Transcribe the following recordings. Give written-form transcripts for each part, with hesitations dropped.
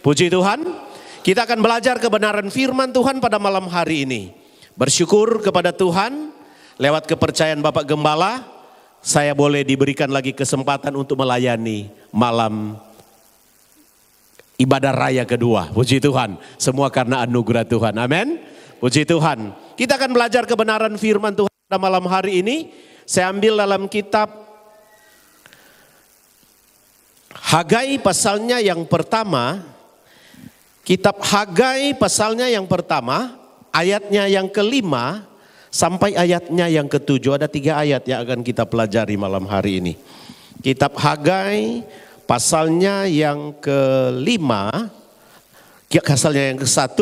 Puji Tuhan, kita akan belajar kebenaran firman Tuhan pada malam hari ini. Bersyukur kepada Tuhan, lewat kepercayaan Bapak Gembala, saya boleh diberikan lagi kesempatan untuk melayani malam ibadah raya kedua. Puji Tuhan, semua karena anugerah Tuhan. Amin. Puji Tuhan. Kita akan belajar kebenaran firman Tuhan pada malam hari ini. Saya ambil dalam kitab Hagai pasalnya yang pertama. Kitab Hagai pasalnya yang pertama, ayatnya yang kelima sampai ayatnya yang ketujuh. Ada 3 ayat yang akan kita pelajari malam hari ini. Kitab Hagai pasalnya yang kelima, pasalnya yang ke-1,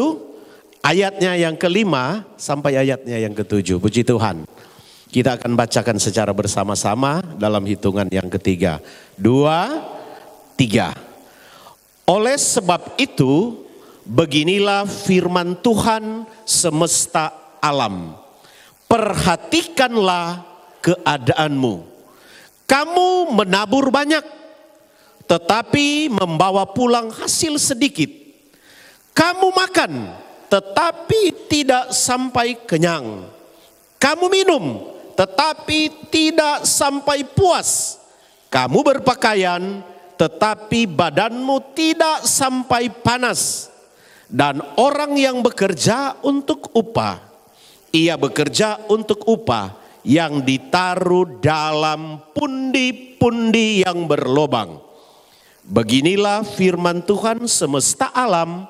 ayatnya yang kelima sampai ayatnya yang ketujuh. Puji Tuhan. Kita akan bacakan secara bersama-sama dalam hitungan yang ketiga. 2, 3. Oleh sebab itu, beginilah firman Tuhan semesta alam. Perhatikanlah keadaanmu. Kamu menabur banyak, tetapi membawa pulang hasil sedikit. Kamu makan, tetapi tidak sampai kenyang. Kamu minum, tetapi tidak sampai puas. Kamu berpakaian, tetapi badanmu tidak sampai panas. Dan orang yang bekerja untuk upah, ia bekerja untuk upah yang ditaruh dalam pundi-pundi yang berlobang. Beginilah firman Tuhan semesta alam,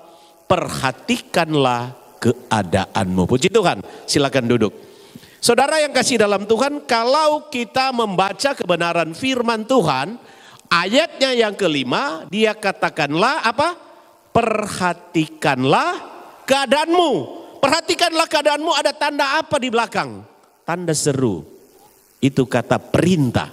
perhatikanlah keadaanmu. Puji Tuhan, silakan duduk. Saudara yang kasih dalam Tuhan, kalau kita membaca kebenaran firman Tuhan, ayatnya yang kelima, dia katakanlah apa? Perhatikanlah keadaanmu. Perhatikanlah keadaanmu, ada tanda apa di belakang? Tanda seru. Itu kata perintah.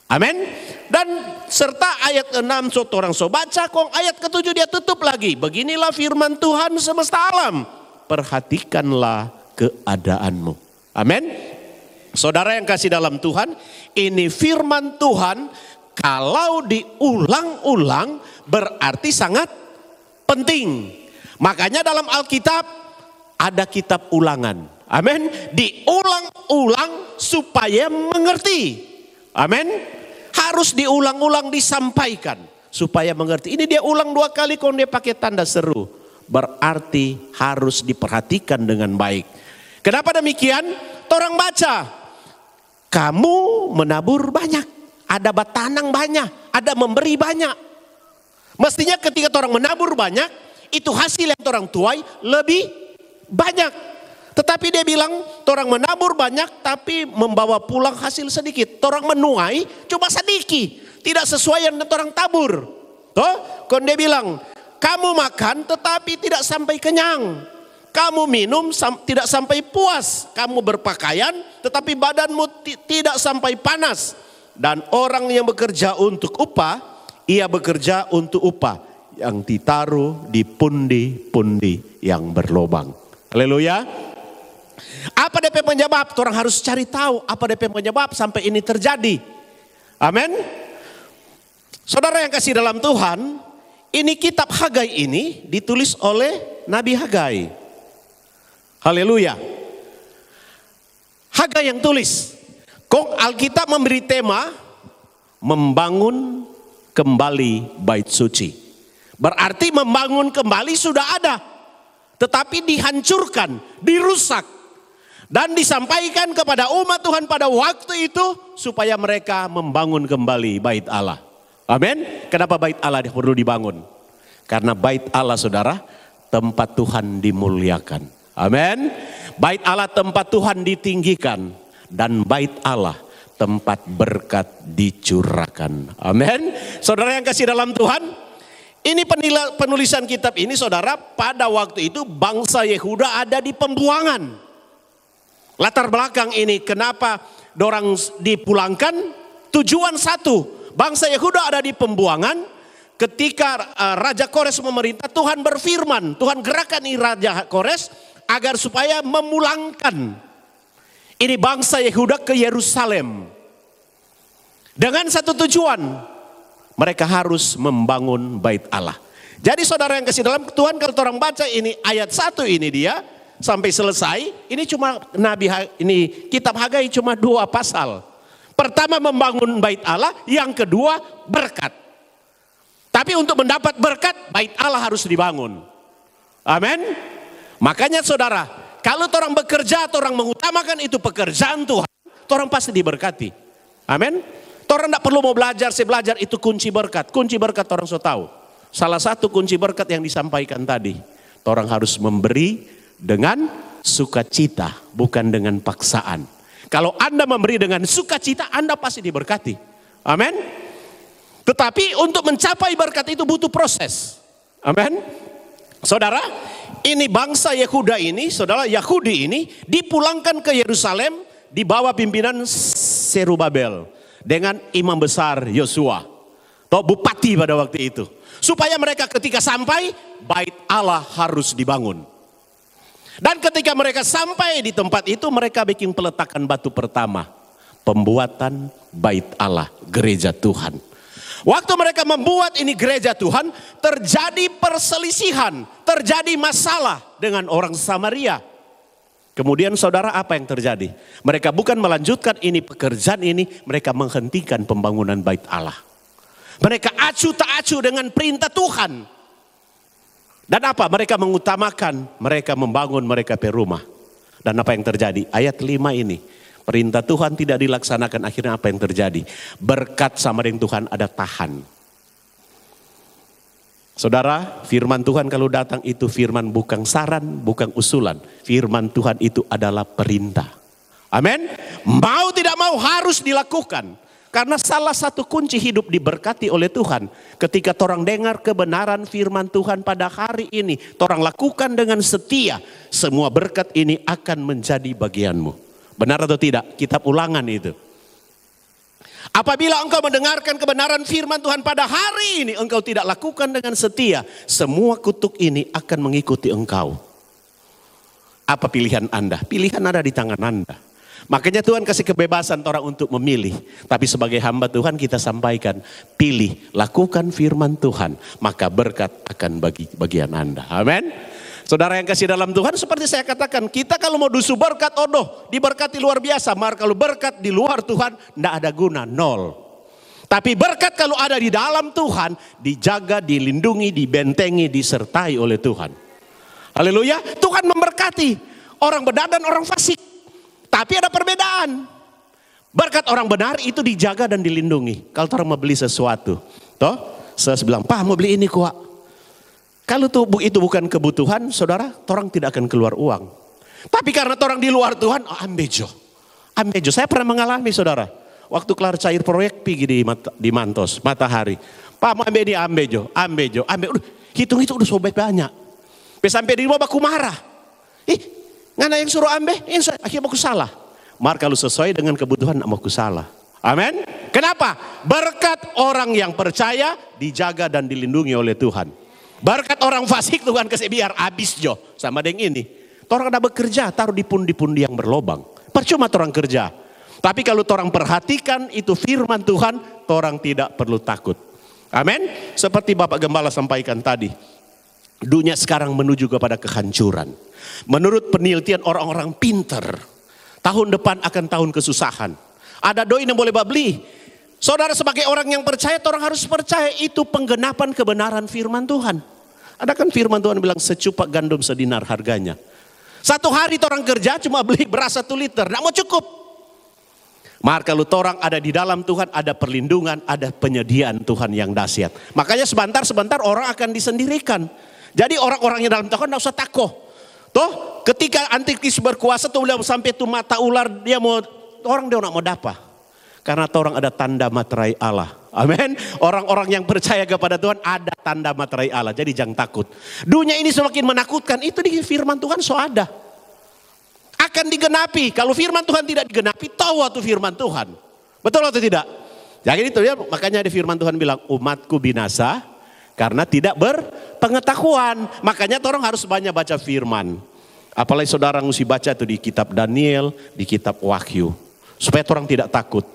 Amin. Dan serta ayat 6 orang so baca, kong ayat ke-7 dia tutup lagi. Beginilah firman Tuhan semesta alam. Perhatikanlah keadaanmu. Amin. Saudara yang kasih dalam Tuhan, ini firman Tuhan kalau diulang-ulang berarti sangat penting. Makanya dalam Alkitab ada kitab ulangan. Amin. Diulang-ulang supaya mengerti. Amin. Harus diulang-ulang disampaikan supaya mengerti. Ini dia ulang 2 kali kalau dia pakai tanda seru. Berarti harus diperhatikan dengan baik. Kenapa demikian? Orang baca. Kamu menabur banyak. Ada batanang banyak. Ada memberi banyak. Mestinya ketika orang menabur banyak, itu hasil yang orang tuai lebih banyak. Tetapi dia bilang, orang menabur banyak tapi membawa pulang hasil sedikit. Orang menuai cuma sedikit, tidak sesuai yang orang tabur. Toh, kon dia bilang, kamu makan tetapi tidak sampai kenyang. Kamu minum tidak sampai puas. Kamu berpakaian tetapi badanmu tidak sampai panas. Dan orang yang bekerja untuk upah, ia bekerja untuk upah yang ditaruh di pundi-pundi yang berlobang. Haleluya. Apa DP penyebab? Orang harus cari tahu apa DP penyebab sampai ini terjadi. Amin. Saudara yang kasih dalam Tuhan, ini kitab Hagai ini ditulis oleh Nabi Hagai. Haleluya. Hagai yang tulis. Kok Alkitab memberi tema membangun kembali bait suci. Berarti membangun kembali sudah ada. Tetapi dihancurkan, dirusak. Dan disampaikan kepada umat Tuhan pada waktu itu supaya mereka membangun kembali bait Allah. Amin. Kenapa bait Allah perlu dibangun? Karena bait Allah saudara, tempat Tuhan dimuliakan. Amin. Bait Allah tempat Tuhan ditinggikan. Dan bait Allah tempat berkat dicurahkan. Amin. Saudara yang kasih dalam Tuhan, ini penulisan kitab ini saudara, pada waktu itu bangsa Yehuda ada di pembuangan. Latar belakang ini kenapa dorang dipulangkan, tujuan satu, bangsa Yehuda ada di pembuangan. Ketika Raja Kores memerintah, Tuhan berfirman, Tuhan gerakan ini Raja Kores agar supaya memulangkan ini bangsa Yehuda ke Yerusalem. Dengan satu tujuan, mereka harus membangun bait Allah. Jadi saudara yang kasih dalam Tuhan, kalau orang baca ini ayat 1 ini dia sampai selesai, ini cuma ini kitab Hagai cuma 2 pasal. Pertama membangun bait Allah, yang kedua berkat. Tapi untuk mendapat berkat, bait Allah harus dibangun. Amin. Makanya saudara, kalau orang bekerja, orang mengutamakan itu pekerjaan Tuhan, orang pasti diberkati. Amin. Orang tidak perlu mau belajar, saya belajar itu kunci berkat. Kunci berkat orang so tahu. Salah satu kunci berkat yang disampaikan tadi, orang harus memberi dengan sukacita, bukan dengan paksaan. Kalau Anda memberi dengan sukacita, Anda pasti diberkati. Amin. Tetapi untuk mencapai berkat itu butuh proses. Amin. Saudara, ini bangsa Yehuda ini, saudara Yahudi ini dipulangkan ke Yerusalem di bawah pimpinan Zerubabel dengan imam besar Yosua, atau bupati pada waktu itu. Supaya mereka ketika sampai, bait Allah harus dibangun. Dan ketika mereka sampai di tempat itu, mereka bikin peletakan batu pertama. Pembuatan bait Allah, gereja Tuhan. Waktu mereka membuat ini gereja Tuhan, terjadi perselisihan, terjadi masalah dengan orang Samaria. Kemudian saudara, apa yang terjadi? Mereka bukan melanjutkan ini pekerjaan ini, mereka menghentikan pembangunan bait Allah. Mereka acuh tak acuh dengan perintah Tuhan. Dan apa? Mereka mengutamakan, mereka membangun mereka perumah. Dan apa yang terjadi? Ayat 5 ini. Perintah Tuhan tidak dilaksanakan, akhirnya apa yang terjadi? Berkat sama dengan Tuhan ada tahan. Saudara, firman Tuhan kalau datang itu firman bukan saran, bukan usulan. Firman Tuhan itu adalah perintah. Amin. Mau tidak mau harus dilakukan. Karena salah satu kunci hidup diberkati oleh Tuhan. Ketika orang dengar kebenaran firman Tuhan pada hari ini, orang lakukan dengan setia, semua berkat ini akan menjadi bagianmu. Benar atau tidak? Kitab Ulangan itu. Apabila engkau mendengarkan kebenaran firman Tuhan pada hari ini, engkau tidak lakukan dengan setia, semua kutuk ini akan mengikuti engkau. Apa pilihan Anda? Pilihan ada di tangan Anda. Makanya Tuhan kasih kebebasan orang untuk memilih. Tapi sebagai hamba Tuhan kita sampaikan, pilih, lakukan firman Tuhan, maka berkat akan bagi bagian Anda. Amin. Saudara yang kasih dalam Tuhan, seperti saya katakan, kita kalau mau dusu berkat, diberkati luar biasa. Maka kalau berkat di luar Tuhan, tidak ada guna, nol. Tapi berkat kalau ada di dalam Tuhan, dijaga, dilindungi, dibentengi, disertai oleh Tuhan. Haleluya. Tuhan memberkati orang benar dan orang fasik. Tapi ada perbedaan. Berkat orang benar itu dijaga dan dilindungi. Kalau orang mau beli sesuatu, saya bilang, Pak mau beli ini kok. Kalau itu bukan kebutuhan, saudara, orang tidak akan keluar uang. Tapi karena orang di luar Tuhan, ambejo. Saya pernah mengalami, saudara. Waktu kelar cair proyek pergi di Mantos, Matahari. Pak mau ambil ini ambejo. Hitung-hitung udah sobek banyak. Sampai di rumah aku marah. Ngana yang suruh ambil, akhirnya aku salah. Maka kalau sesuai dengan kebutuhan, aku salah. Amin. Kenapa? Berkat orang yang percaya dijaga dan dilindungi oleh Tuhan. Berkat orang fasik Tuhan kasih biar habis jo. Sama dengan ini. Orang ada bekerja, taruh di pundi-pundi yang berlobang. Percuma orang kerja. Tapi kalau orang perhatikan itu firman Tuhan, orang tidak perlu takut. Amin. Seperti Bapak Gembala sampaikan tadi. Dunia sekarang menuju kepada kehancuran. Menurut penelitian orang-orang pinter, tahun depan akan tahun kesusahan. Ada doi yang boleh beli. Saudara sebagai orang yang percaya, orang harus percaya itu penggenapan kebenaran firman Tuhan. Ada kan firman Tuhan bilang secupak gandum sedinar harganya. Satu hari orang kerja cuma beli beras 1 liter, tidak mau cukup. Maka kalau orang ada di dalam Tuhan, ada perlindungan, ada penyediaan Tuhan yang dahsyat. Makanya sebentar orang akan disendirikan. Jadi orang-orang yang dalam Tuhan tidak usah takut. Ketika antikris berkuasa sampai itu mata ular dia tidak mau dapat. Karena orang ada tanda materai Allah. Amin. Orang-orang yang percaya kepada Tuhan ada tanda materai Allah. Jadi jangan takut. Dunia ini semakin menakutkan. Itu di firman Tuhan ada. Akan digenapi. Kalau firman Tuhan tidak digenapi, tahu itu firman Tuhan. Betul atau tidak? Jadi itu ya, makanya ada firman Tuhan bilang umatku binasa karena tidak berpengetahuan. Makanya orang harus banyak baca firman. Apalagi saudara mesti baca itu di kitab Daniel, di kitab Wahyu. Supaya orang tidak takut.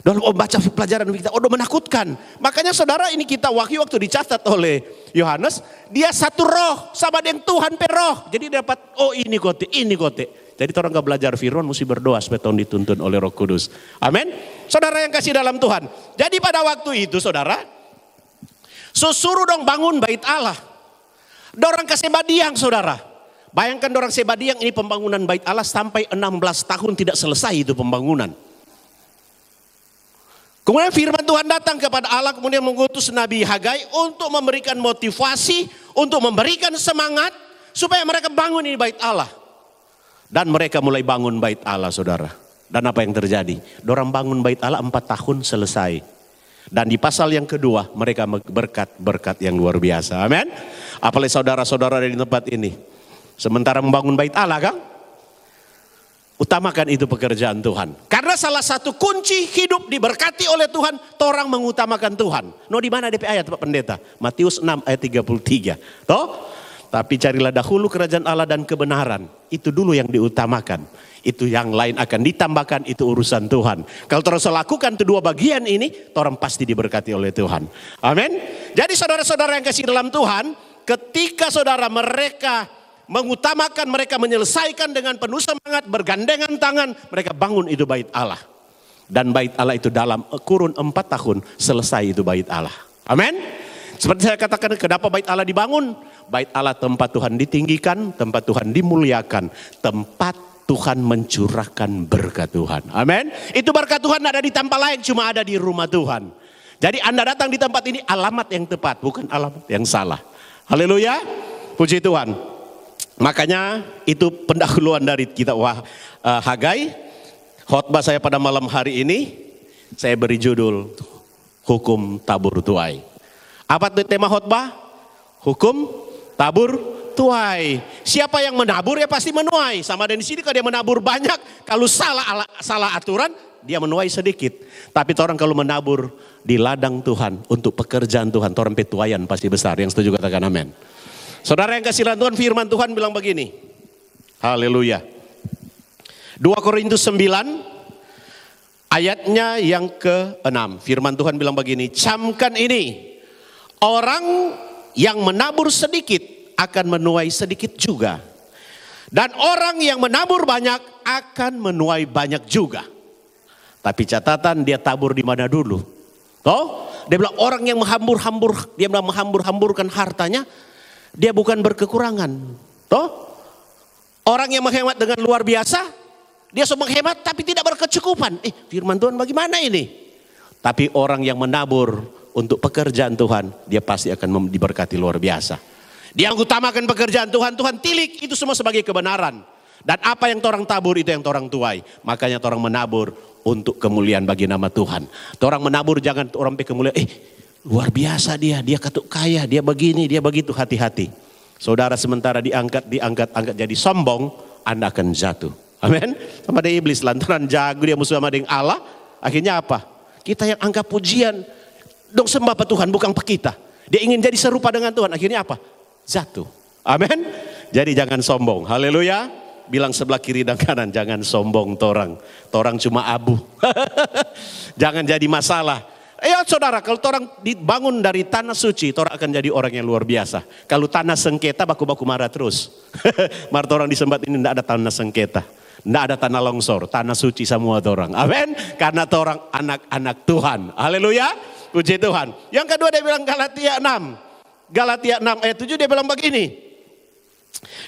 Dalam membaca pelajaran kita, menakutkan. Makanya saudara, ini kita waktu dicatat oleh Yohanes, dia satu roh sama dengan Tuhan roh. Jadi dapat, ini kote. Jadi orang gak belajar firman mesti berdoa supaya tahun dituntun oleh Roh Kudus. Amin. Saudara yang kasih dalam Tuhan. Jadi pada waktu itu saudara, suruh dong bangun bait Allah. Dorang ke Sebadiang saudara. Bayangkan dorang Sebadiang ini pembangunan bait Allah sampai 16 tahun tidak selesai itu pembangunan. Kemudian firman Tuhan datang kepada Allah, kemudian mengutus Nabi Hagai untuk memberikan motivasi, untuk memberikan semangat supaya mereka bangun ini bait Allah. Dan mereka mulai bangun bait Allah saudara. Dan apa yang terjadi? Dorang bangun bait Allah 4 tahun selesai. Dan di pasal yang kedua mereka berkat-berkat yang luar biasa. Amin. Apalagi saudara-saudara di tempat ini. Sementara membangun bait Allah kan? Utamakan itu pekerjaan Tuhan. Karena salah satu kunci hidup diberkati oleh Tuhan, orang mengutamakan Tuhan. Di mana DP ayat Pak Pendeta? Matius 6 ayat 33. Toh? Tapi carilah dahulu kerajaan Allah dan kebenaran. Itu dulu yang diutamakan. Itu yang lain akan ditambahkan, itu urusan Tuhan. Kalau terus lakukan kedua bagian ini, orang pasti diberkati oleh Tuhan. Amin. Jadi saudara-saudara yang kasih dalam Tuhan, ketika saudara mereka mengutamakan, mereka menyelesaikan dengan penuh semangat, bergandengan tangan, mereka bangun itu bait Allah. Dan bait Allah itu dalam kurun 4 tahun selesai itu bait Allah. Amin. Seperti saya katakan, kenapa bait Allah dibangun? Bait Allah tempat Tuhan ditinggikan, tempat Tuhan dimuliakan, tempat Tuhan mencurahkan berkat Tuhan. Amin. Itu berkat Tuhan ada di tempat lain, cuma ada di rumah Tuhan. Jadi Anda datang di tempat ini alamat yang tepat, bukan alamat yang salah. Haleluya. Puji Tuhan. Makanya itu pendahuluan dari kita Hagai. Khotbah saya pada malam hari ini saya beri judul Hukum Tabur Tuai. Apa tema khotbah? Hukum tabur tuai. Siapa yang menabur ya pasti menuai. Sama dengan di sini kalau dia menabur banyak, kalau salah aturan dia menuai sedikit. Tapi orang kalau menabur di ladang Tuhan untuk pekerjaan Tuhan, orang petuaian pasti besar. Yang setuju katakan amin. Saudara yang kasih Tuhan, firman Tuhan bilang begini. Haleluya. 2 Korintus 9 ayatnya yang ke-6. Firman Tuhan bilang begini. Camkan ini. Orang yang menabur sedikit akan menuai sedikit juga. Dan orang yang menabur banyak akan menuai banyak juga. Tapi catatan dia tabur di mana dulu. Dia bilang orang yang menghambur-hamburkan hartanya, dia bukan berkekurangan. Orang yang menghemat dengan luar biasa, dia sudah menghemat tapi tidak berkecukupan. Firman Tuhan bagaimana ini? Tapi orang yang menabur untuk pekerjaan Tuhan, dia pasti akan diberkati luar biasa. Dia mengutamakan pekerjaan Tuhan, Tuhan tilik itu semua sebagai kebenaran. Dan apa yang orang tabur itu yang orang tuai. Makanya orang menabur untuk kemuliaan bagi nama Tuhan. Orang menabur jangan orang kemuliaan. Luar biasa dia katuk kaya, dia begini, dia begitu, hati-hati. Saudara sementara diangkat jadi sombong, Anda akan jatuh. Amin. Sama dengan iblis, lantaran jago dia musuh sama dengan Allah. Akhirnya apa? Kita yang anggap pujian, dong sembah Pak Tuhan, bukan Pak kita. Dia ingin jadi serupa dengan Tuhan, akhirnya apa? Jatuh. Amin. Jadi jangan sombong. Haleluya. Bilang sebelah kiri dan kanan, jangan sombong torang. Torang cuma abu. Jangan jadi masalah. Saudara, kalau orang dibangun dari tanah suci, orang akan jadi orang yang luar biasa. Kalau tanah sengketa, baku-baku marah terus. Marah orang di Sembat ini tidak ada tanah sengketa. Tidak ada tanah longsor, tanah suci semua orang. Amin. Karena orang anak-anak Tuhan. Haleluya. Puji Tuhan. Yang kedua dia bilang Galatia 6. Galatia 6 ayat 7 dia bilang begini.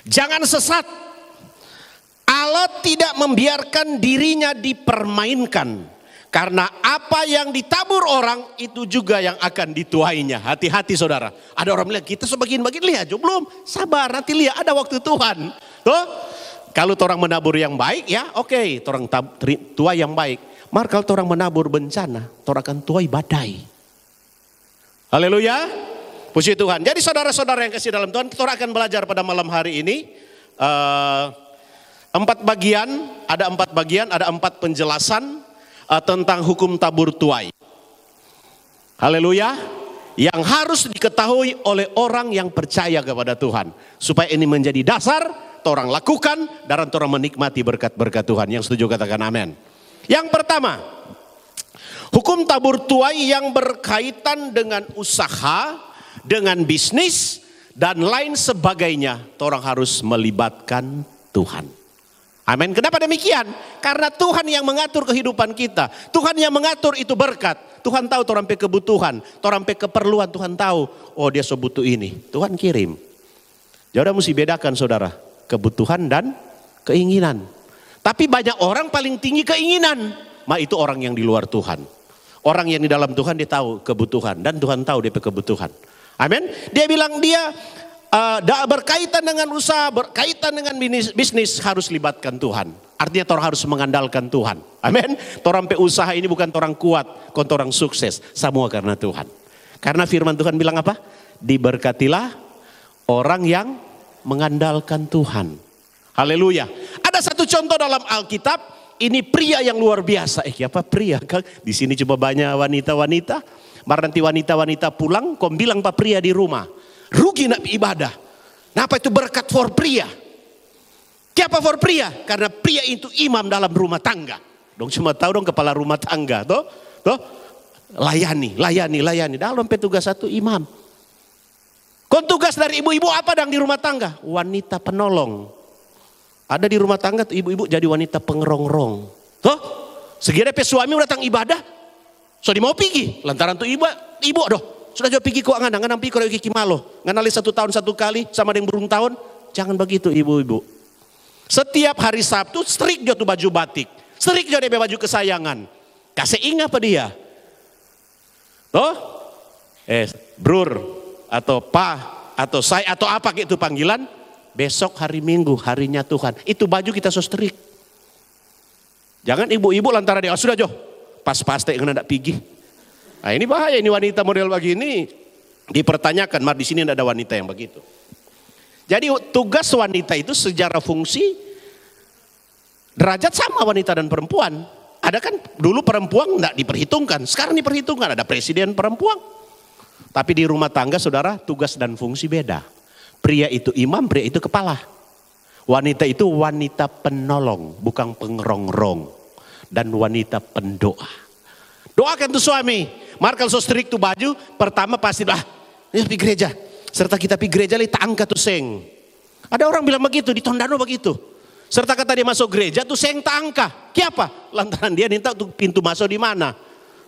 Jangan sesat. Allah tidak membiarkan dirinya dipermainkan. Karena apa yang ditabur orang itu juga yang akan dituainya. Hati-hati saudara. Ada orang bilang kita sebagian-bagian lihat. Belum, sabar nanti lihat ada waktu Tuhan. Kalau orang menabur yang baik ya oke. Orang tuai yang baik. Maka kalau orang menabur bencana, orang akan tuai badai. Haleluya. Puji Tuhan. Jadi saudara-saudara yang kasih dalam Tuhan, kita akan belajar pada malam hari ini. 4 bagian, ada 4 penjelasan tentang hukum tabur tuai. Haleluya. Yang harus diketahui oleh orang yang percaya kepada Tuhan. Supaya ini menjadi dasar, orang lakukan, dan orang menikmati berkat-berkat Tuhan. Yang setuju katakan amin. Yang pertama, Hukum tabur tuai yang berkaitan dengan usaha, dengan bisnis, dan lain sebagainya. Orang harus melibatkan Tuhan. Amin. Kenapa demikian? Karena Tuhan yang mengatur kehidupan kita. Tuhan yang mengatur itu berkat. Tuhan tahu orang pe kebutuhan, orang pe keperluan. Tuhan tahu, oh dia so butuh ini. Tuhan kirim. Jadi mesti bedakan saudara, kebutuhan dan keinginan. Tapi banyak orang paling tinggi keinginan. Itu orang yang di luar Tuhan. Orang yang di dalam Tuhan dia tahu kebutuhan. Dan Tuhan tahu dia kebutuhan. Amin. Dia bilang dia berkaitan dengan usaha, berkaitan dengan bisnis harus libatkan Tuhan. Artinya orang harus mengandalkan Tuhan. Amin. Orang pe usaha ini bukan orang kuat, bukan orang sukses. Semua karena Tuhan. Karena firman Tuhan bilang apa? Diberkatilah orang yang mengandalkan Tuhan. Haleluya. Ada satu contoh dalam Alkitab. Ini pria yang luar biasa. Apa pria? Di sini cuma banyak wanita-wanita. Mari nanti wanita-wanita pulang, kau bilang pak pria di rumah. Rugi nak ibadah. Kenapa itu berkat for pria? Kenapa for pria? Karena pria itu imam dalam rumah tangga. Dong cuma tahu dong kepala rumah tangga. Toh? Layani. Dalam petugas satu imam. Kau tugas dari ibu-ibu apa dong di rumah tangga? Wanita penolong. Ada di rumah tangga ibu-ibu jadi wanita pengerongrong. Toh? Segera pe suami datang ibadah. So di mau pergi. Lantaran tuh ibu doh. Sudah jauh pergi kok nganang pergi kalau kiki malo. Nganali 1 tahun 1 kali sama yang berung tahun. Jangan begitu ibu-ibu. Setiap hari Sabtu strik dia tuh baju batik. Strik dia baju kesayangan. Kasih ingat apa dia? Toh? Brur atau pa atau saya atau apa gitu panggilan. Besok hari Minggu, harinya Tuhan. Itu baju kita so strik. Jangan ibu-ibu lantaran dia, sudah Jo, pas-pas teh nggak pergi. Nah ini bahaya, ini wanita model begini dipertanyakan. Mar di sini tidak ada wanita yang begitu. Jadi tugas wanita itu secara fungsi derajat sama wanita dan perempuan. Ada kan dulu perempuan nggak diperhitungkan, sekarang diperhitungkan. Ada presiden perempuan. Tapi di rumah tangga saudara tugas dan fungsi beda. Pria itu imam, pria itu kepala. Wanita itu wanita penolong, bukan pengerongrong. Dan wanita pendoa. Doakan tuh suami. Markal so strik tuh baju, pertama pasti ini pergi gereja. Serta kita pergi gereja, kita angkat tuh seng. Ada orang bilang begitu, di Tondano begitu. Serta kata dia masuk gereja tuh seng tak angka. Kenapa? Lantaran dia minta tuh pintu masuk di mana.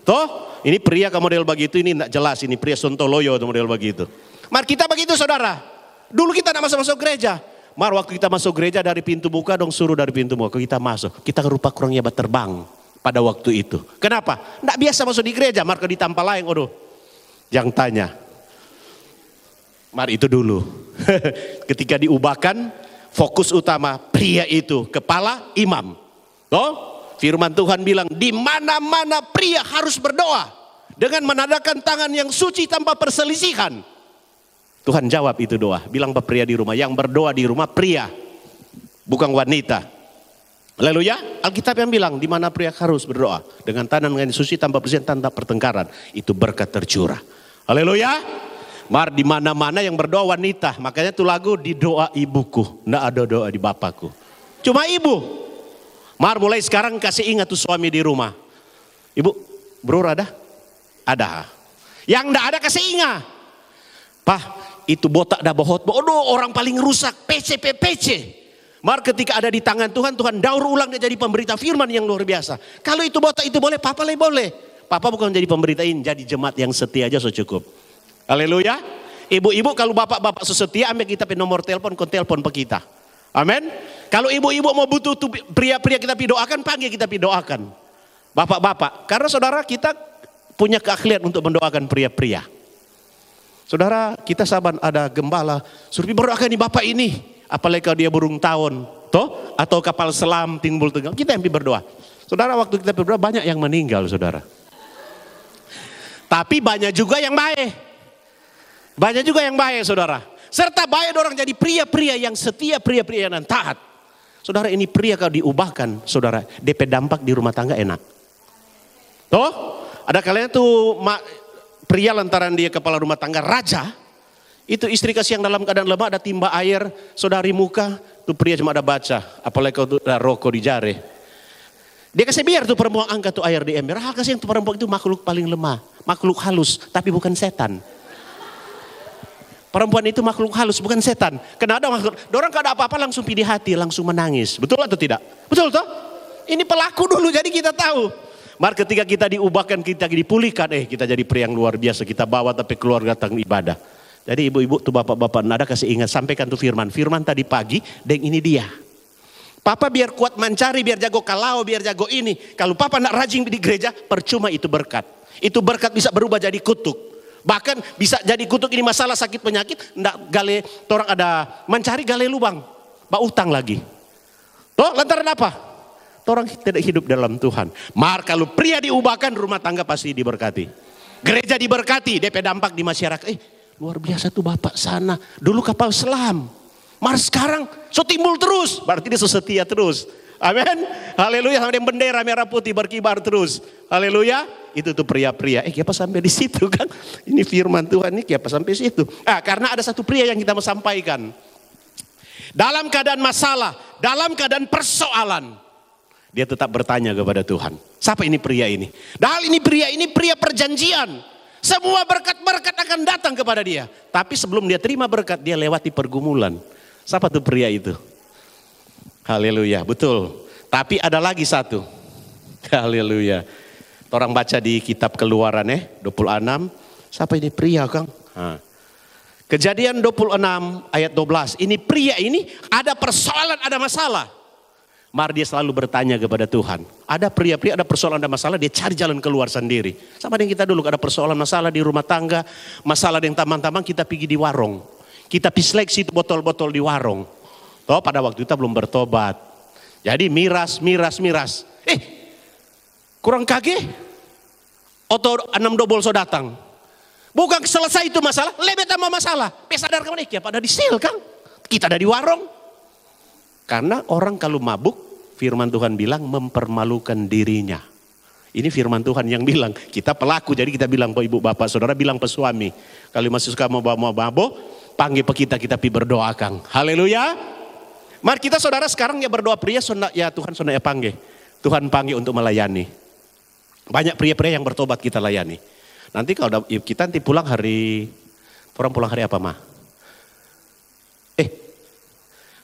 Toh, ini pria ke model begitu, ini enggak jelas. Ini pria sontoloyo tuh model begitu. Mari kita begitu saudara. Dulu kita tidak masuk gereja. Waktu kita masuk gereja dari pintu buka dong suruh dari pintu buka. Kita masuk. Kita rupa kurangnya terbang pada waktu itu. Kenapa? Tidak biasa masuk di gereja. Marka ditampal lain. Jangan tanya. Itu dulu. Ketika diubahkan fokus utama pria itu kepala imam. Firman Tuhan bilang di mana-mana pria harus berdoa dengan menadakan tangan yang suci tanpa perselisihan. Tuhan jawab itu doa. Bilang pak pria di rumah. Yang berdoa di rumah pria. Bukan wanita. Haleluya. Alkitab yang bilang. Di mana pria harus berdoa. Dengan tangan yang suci tanpa perselisihan tanpa pertengkaran. Itu berkat tercurah. Haleluya. Di mana-mana yang berdoa wanita. Makanya itu lagu di doa ibuku. Nggak ada doa di bapakku. Cuma ibu. Mulai sekarang kasih ingat tuh suami di rumah. Ibu. Bro ada? Ada. Yang nggak ada kasih ingat. Pak. Itu botak dah bohot. Orang paling rusak. PC. Ketika ada di tangan Tuhan. Tuhan daur ulang dia jadi pemberita firman yang luar biasa. Kalau itu botak itu boleh. Papa boleh. Papa bukan jadi pemberitain. Jadi jemaat yang setia aja so cukup. Haleluya. Ibu-ibu kalau bapak-bapak so setia. Ambil kita nomor telepon. Kon telepon pe kita. Amin. Kalau ibu-ibu mau butuh pria-pria kita doakan. Panggil kita doakan. Bapak-bapak. Karena saudara kita punya keahlian untuk mendoakan pria-pria. Saudara, kita saban ada gembala, suruh berdoakan nih bapak ini. Apalagi kalau dia burung tahun, toh? Atau kapal selam timbul tengah. Kita yang berdoa. Saudara, waktu kita berdoa banyak yang meninggal, saudara. Tapi banyak juga yang baik. Banyak juga yang baik, saudara. Serta baik orang jadi pria-pria yang setia, pria-pria yang taat. Saudara, ini pria kalau diubahkan, saudara, DP dampak di rumah tangga enak. Toh? Ada kalian tuh pria lantaran dia kepala rumah tangga raja, itu istri kasih yang dalam keadaan lemah ada timba air, saudari muka, tuh pria cuma ada baca, apalagi kalau ada rokok di jari. Dia kasih biar tuh perempuan angkat tuh air di ember. Hal kasih yang tuh perempuan itu makhluk paling lemah. Makhluk halus, tapi bukan setan. Perempuan itu makhluk halus, bukan setan. Karena ada makhluk, orang kalau ada apa-apa langsung pilih hati, langsung menangis. Betul atau tidak? Betul toh? Ini pelaku dulu, jadi kita tahu. Mari ketika kita diubahkan, kita dipulihkan, kita jadi pria yang luar biasa. Kita bawa tapi keluarga datang ibadah. Jadi ibu-ibu tuh bapak-bapak, nada kasih ingat, sampaikan tuh firman. Firman tadi pagi, dan ini dia. Papa biar kuat mencari, biar jago kalau, biar jago ini. Kalau papa nak rajin di gereja, percuma itu berkat. Itu berkat bisa berubah jadi kutuk. Bahkan bisa jadi kutuk ini masalah sakit penyakit. Ndak gale, orang ada mencari gale lubang. Ba utang lagi. Toh lantaran apa? Orang tidak hidup dalam Tuhan. Mar kalau pria diubahkan, rumah tangga pasti diberkati. Gereja diberkati, DP dampak di masyarakat. Luar biasa tuh bapak sana. Dulu kapal selam. Mar sekarang so timbul terus, berarti dia setia terus. Amin. Haleluya, sama dengan bendera merah putih berkibar terus. Haleluya. Itu tuh pria-pria. Kenapa sampai di situ kan? Ini firman Tuhan, ini kenapa sampai situ? Karena ada satu pria yang kita mau sampaikan. Dalam keadaan masalah, dalam keadaan persoalan, dia tetap bertanya kepada Tuhan. Siapa ini pria ini? Dahal ini pria perjanjian. Semua berkat-berkat akan datang kepada dia. Tapi sebelum dia terima berkat, dia lewati pergumulan. Siapa tuh pria itu? Haleluya, betul. Tapi ada lagi satu. Haleluya. Orang baca di kitab Keluaran 26. Siapa ini pria, Kang? Kejadian 26 ayat 12. Ini pria ini ada persoalan, ada masalah. Mari dia selalu bertanya kepada Tuhan. Ada pria-pria, ada persoalan, ada masalah, dia cari jalan keluar sendiri. Sama dengan kita dulu, ada persoalan, masalah di rumah tangga, masalah dengan teman-teman, kita pergi di warung. Kita seleksi botol-botol di warung. Toh pada waktu itu belum bertobat. Jadi miras. Kurang kage? Atau 6 dobol so datang. Bukan selesai itu masalah, lebih tambah masalah. Pesadar kemana? Pada disil kan? Kita ada di warung. Karena orang kalau mabuk, firman Tuhan bilang mempermalukan dirinya. Ini firman Tuhan yang bilang, kita pelaku, jadi kita bilang ke ibu bapak saudara, bilang ke suami. Kalau masih suka mau mabuk, panggil pe kita pi berdoa Kang. Haleluya. Mari kita saudara sekarang ya berdoa pria, ya Tuhan ya panggil. Tuhan panggil untuk melayani. Banyak pria-pria yang bertobat kita layani. Nanti kalau kita nanti pulang hari apa mah?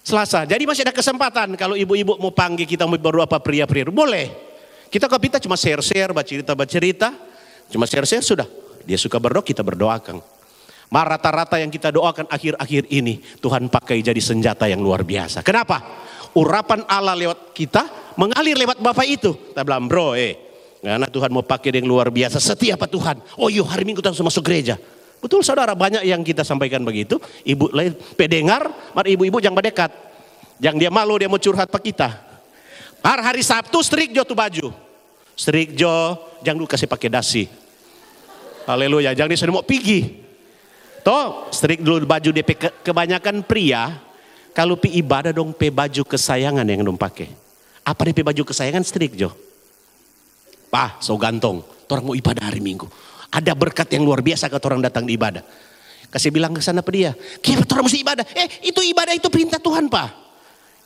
Selasa. Jadi masih ada kesempatan kalau ibu-ibu mau panggil kita mau berdoa apa pria-pria. Boleh. Kita cuma share-share, baca cerita. Cuma share-share sudah. Dia suka berdoa, kita berdoakan. Rata-rata yang kita doakan akhir-akhir ini Tuhan pakai jadi senjata yang luar biasa. Kenapa? Urapan Allah lewat kita mengalir lewat Bapak itu. Kita bilang bro karena Tuhan mau pakai yang luar biasa. Setia Pak Tuhan. Hari Minggu kita masuk gereja. Betul saudara, banyak yang kita sampaikan begitu. Ibu lain pedengar, mari ibu-ibu jangan berdekat. Yang dia malu, dia mau curhat Pak kita. Hari Sabtu strik jo tuh baju. Strik jo, jangan dulu kasih pakai dasi. Haleluya, jangan disuruh mau pergi. Toh, strik dulu baju DP kebanyakan pria. Kalau pi ibadah dong pe baju kesayangan yang dong pakai. Apa DP baju kesayangan strik jo? So gantong, orang mau ibadah hari Minggu. Ada berkat yang luar biasa kalau orang datang di ibadah. Kasih bilang ke sana pe dia, kenapa orang mesti ibadah? Itu ibadah itu perintah Tuhan Pak.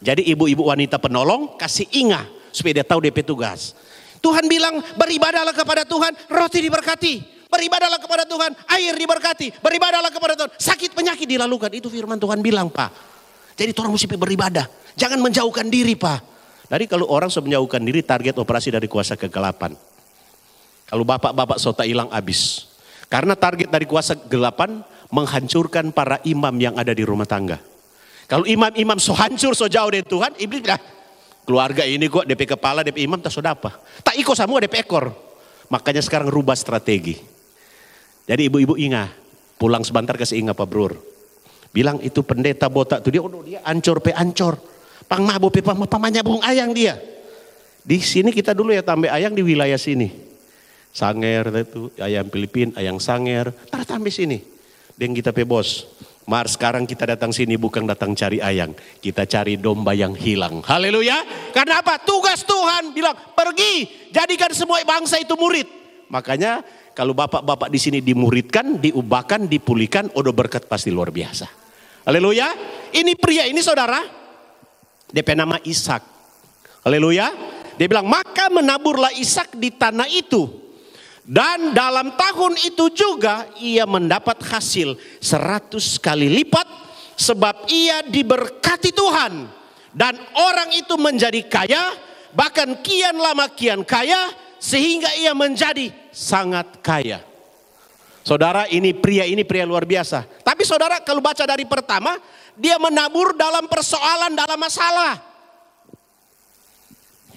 Jadi ibu-ibu wanita penolong kasih ingat supaya dia tahu DP tugas. Tuhan bilang beribadahlah kepada Tuhan, roti diberkati. Beribadahlah kepada Tuhan, air diberkati. Beribadahlah kepada Tuhan, sakit penyakit dilalukan. Itu firman Tuhan bilang Pak. Jadi orang mesti beribadah. Jangan menjauhkan diri Pak. Jadi kalau orang menjauhkan diri, target operasi dari kuasa kegelapan. Kalau bapak-bapak sota hilang habis. Karena target dari kuasa kegelapan menghancurkan para imam yang ada di rumah tangga. Kalau imam-imam so hancur, so jauh dari Tuhan, iblis bilang, keluarga ini kok DP kepala, DP imam tak so apa. Tak ikut semua DP ekor. Makanya sekarang rubah strategi. Jadi ibu-ibu ingat, pulang sebentar kasih ingat Pak Brur. Bilang itu pendeta botak tuh dia ancor. Pang mabo pe pamanya bung ayang dia. Di sini kita dulu ya tambah ayang di wilayah sini. Sanger itu ayam Filipin, ayam sanger, tambah sini. Dan kita pe bos. Sekarang kita datang sini bukan datang cari ayang, kita cari domba yang hilang. Haleluya. Karena apa? Tugas Tuhan bilang pergi jadikan semua bangsa itu murid. Makanya kalau bapak-bapak di sini dimuridkan, diubahkan, dipulihkan, berkat pasti luar biasa. Haleluya. Ini pria ini saudara, DP nama Ishak. Haleluya. Dia bilang, maka menaburlah Ishak di tanah itu. Dan dalam tahun itu juga ia mendapat hasil 100 kali lipat. Sebab ia diberkati Tuhan. Dan orang itu menjadi kaya. Bahkan kian lama kian kaya. Sehingga ia menjadi sangat kaya. Saudara, ini pria luar biasa. Tapi saudara, kalau baca dari pertama, dia menabur dalam persoalan, dalam masalah.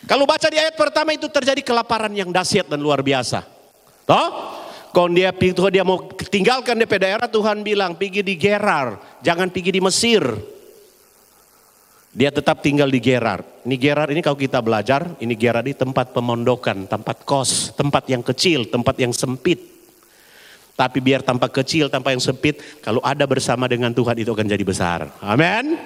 Kalau baca di ayat pertama itu terjadi kelaparan yang dahsyat dan luar biasa. Toh? Kalau dia mau tinggalkan DP daerah, Tuhan bilang pergi di Gerar, jangan pergi di Mesir. Dia tetap tinggal di Gerar. Ini Gerar ini kalau kita belajar, ini Gerar ini tempat pemondokan, tempat kos, tempat yang kecil, tempat yang sempit. Tapi biar tampak kecil, tampak yang sempit, kalau ada bersama dengan Tuhan itu akan jadi besar. Amin.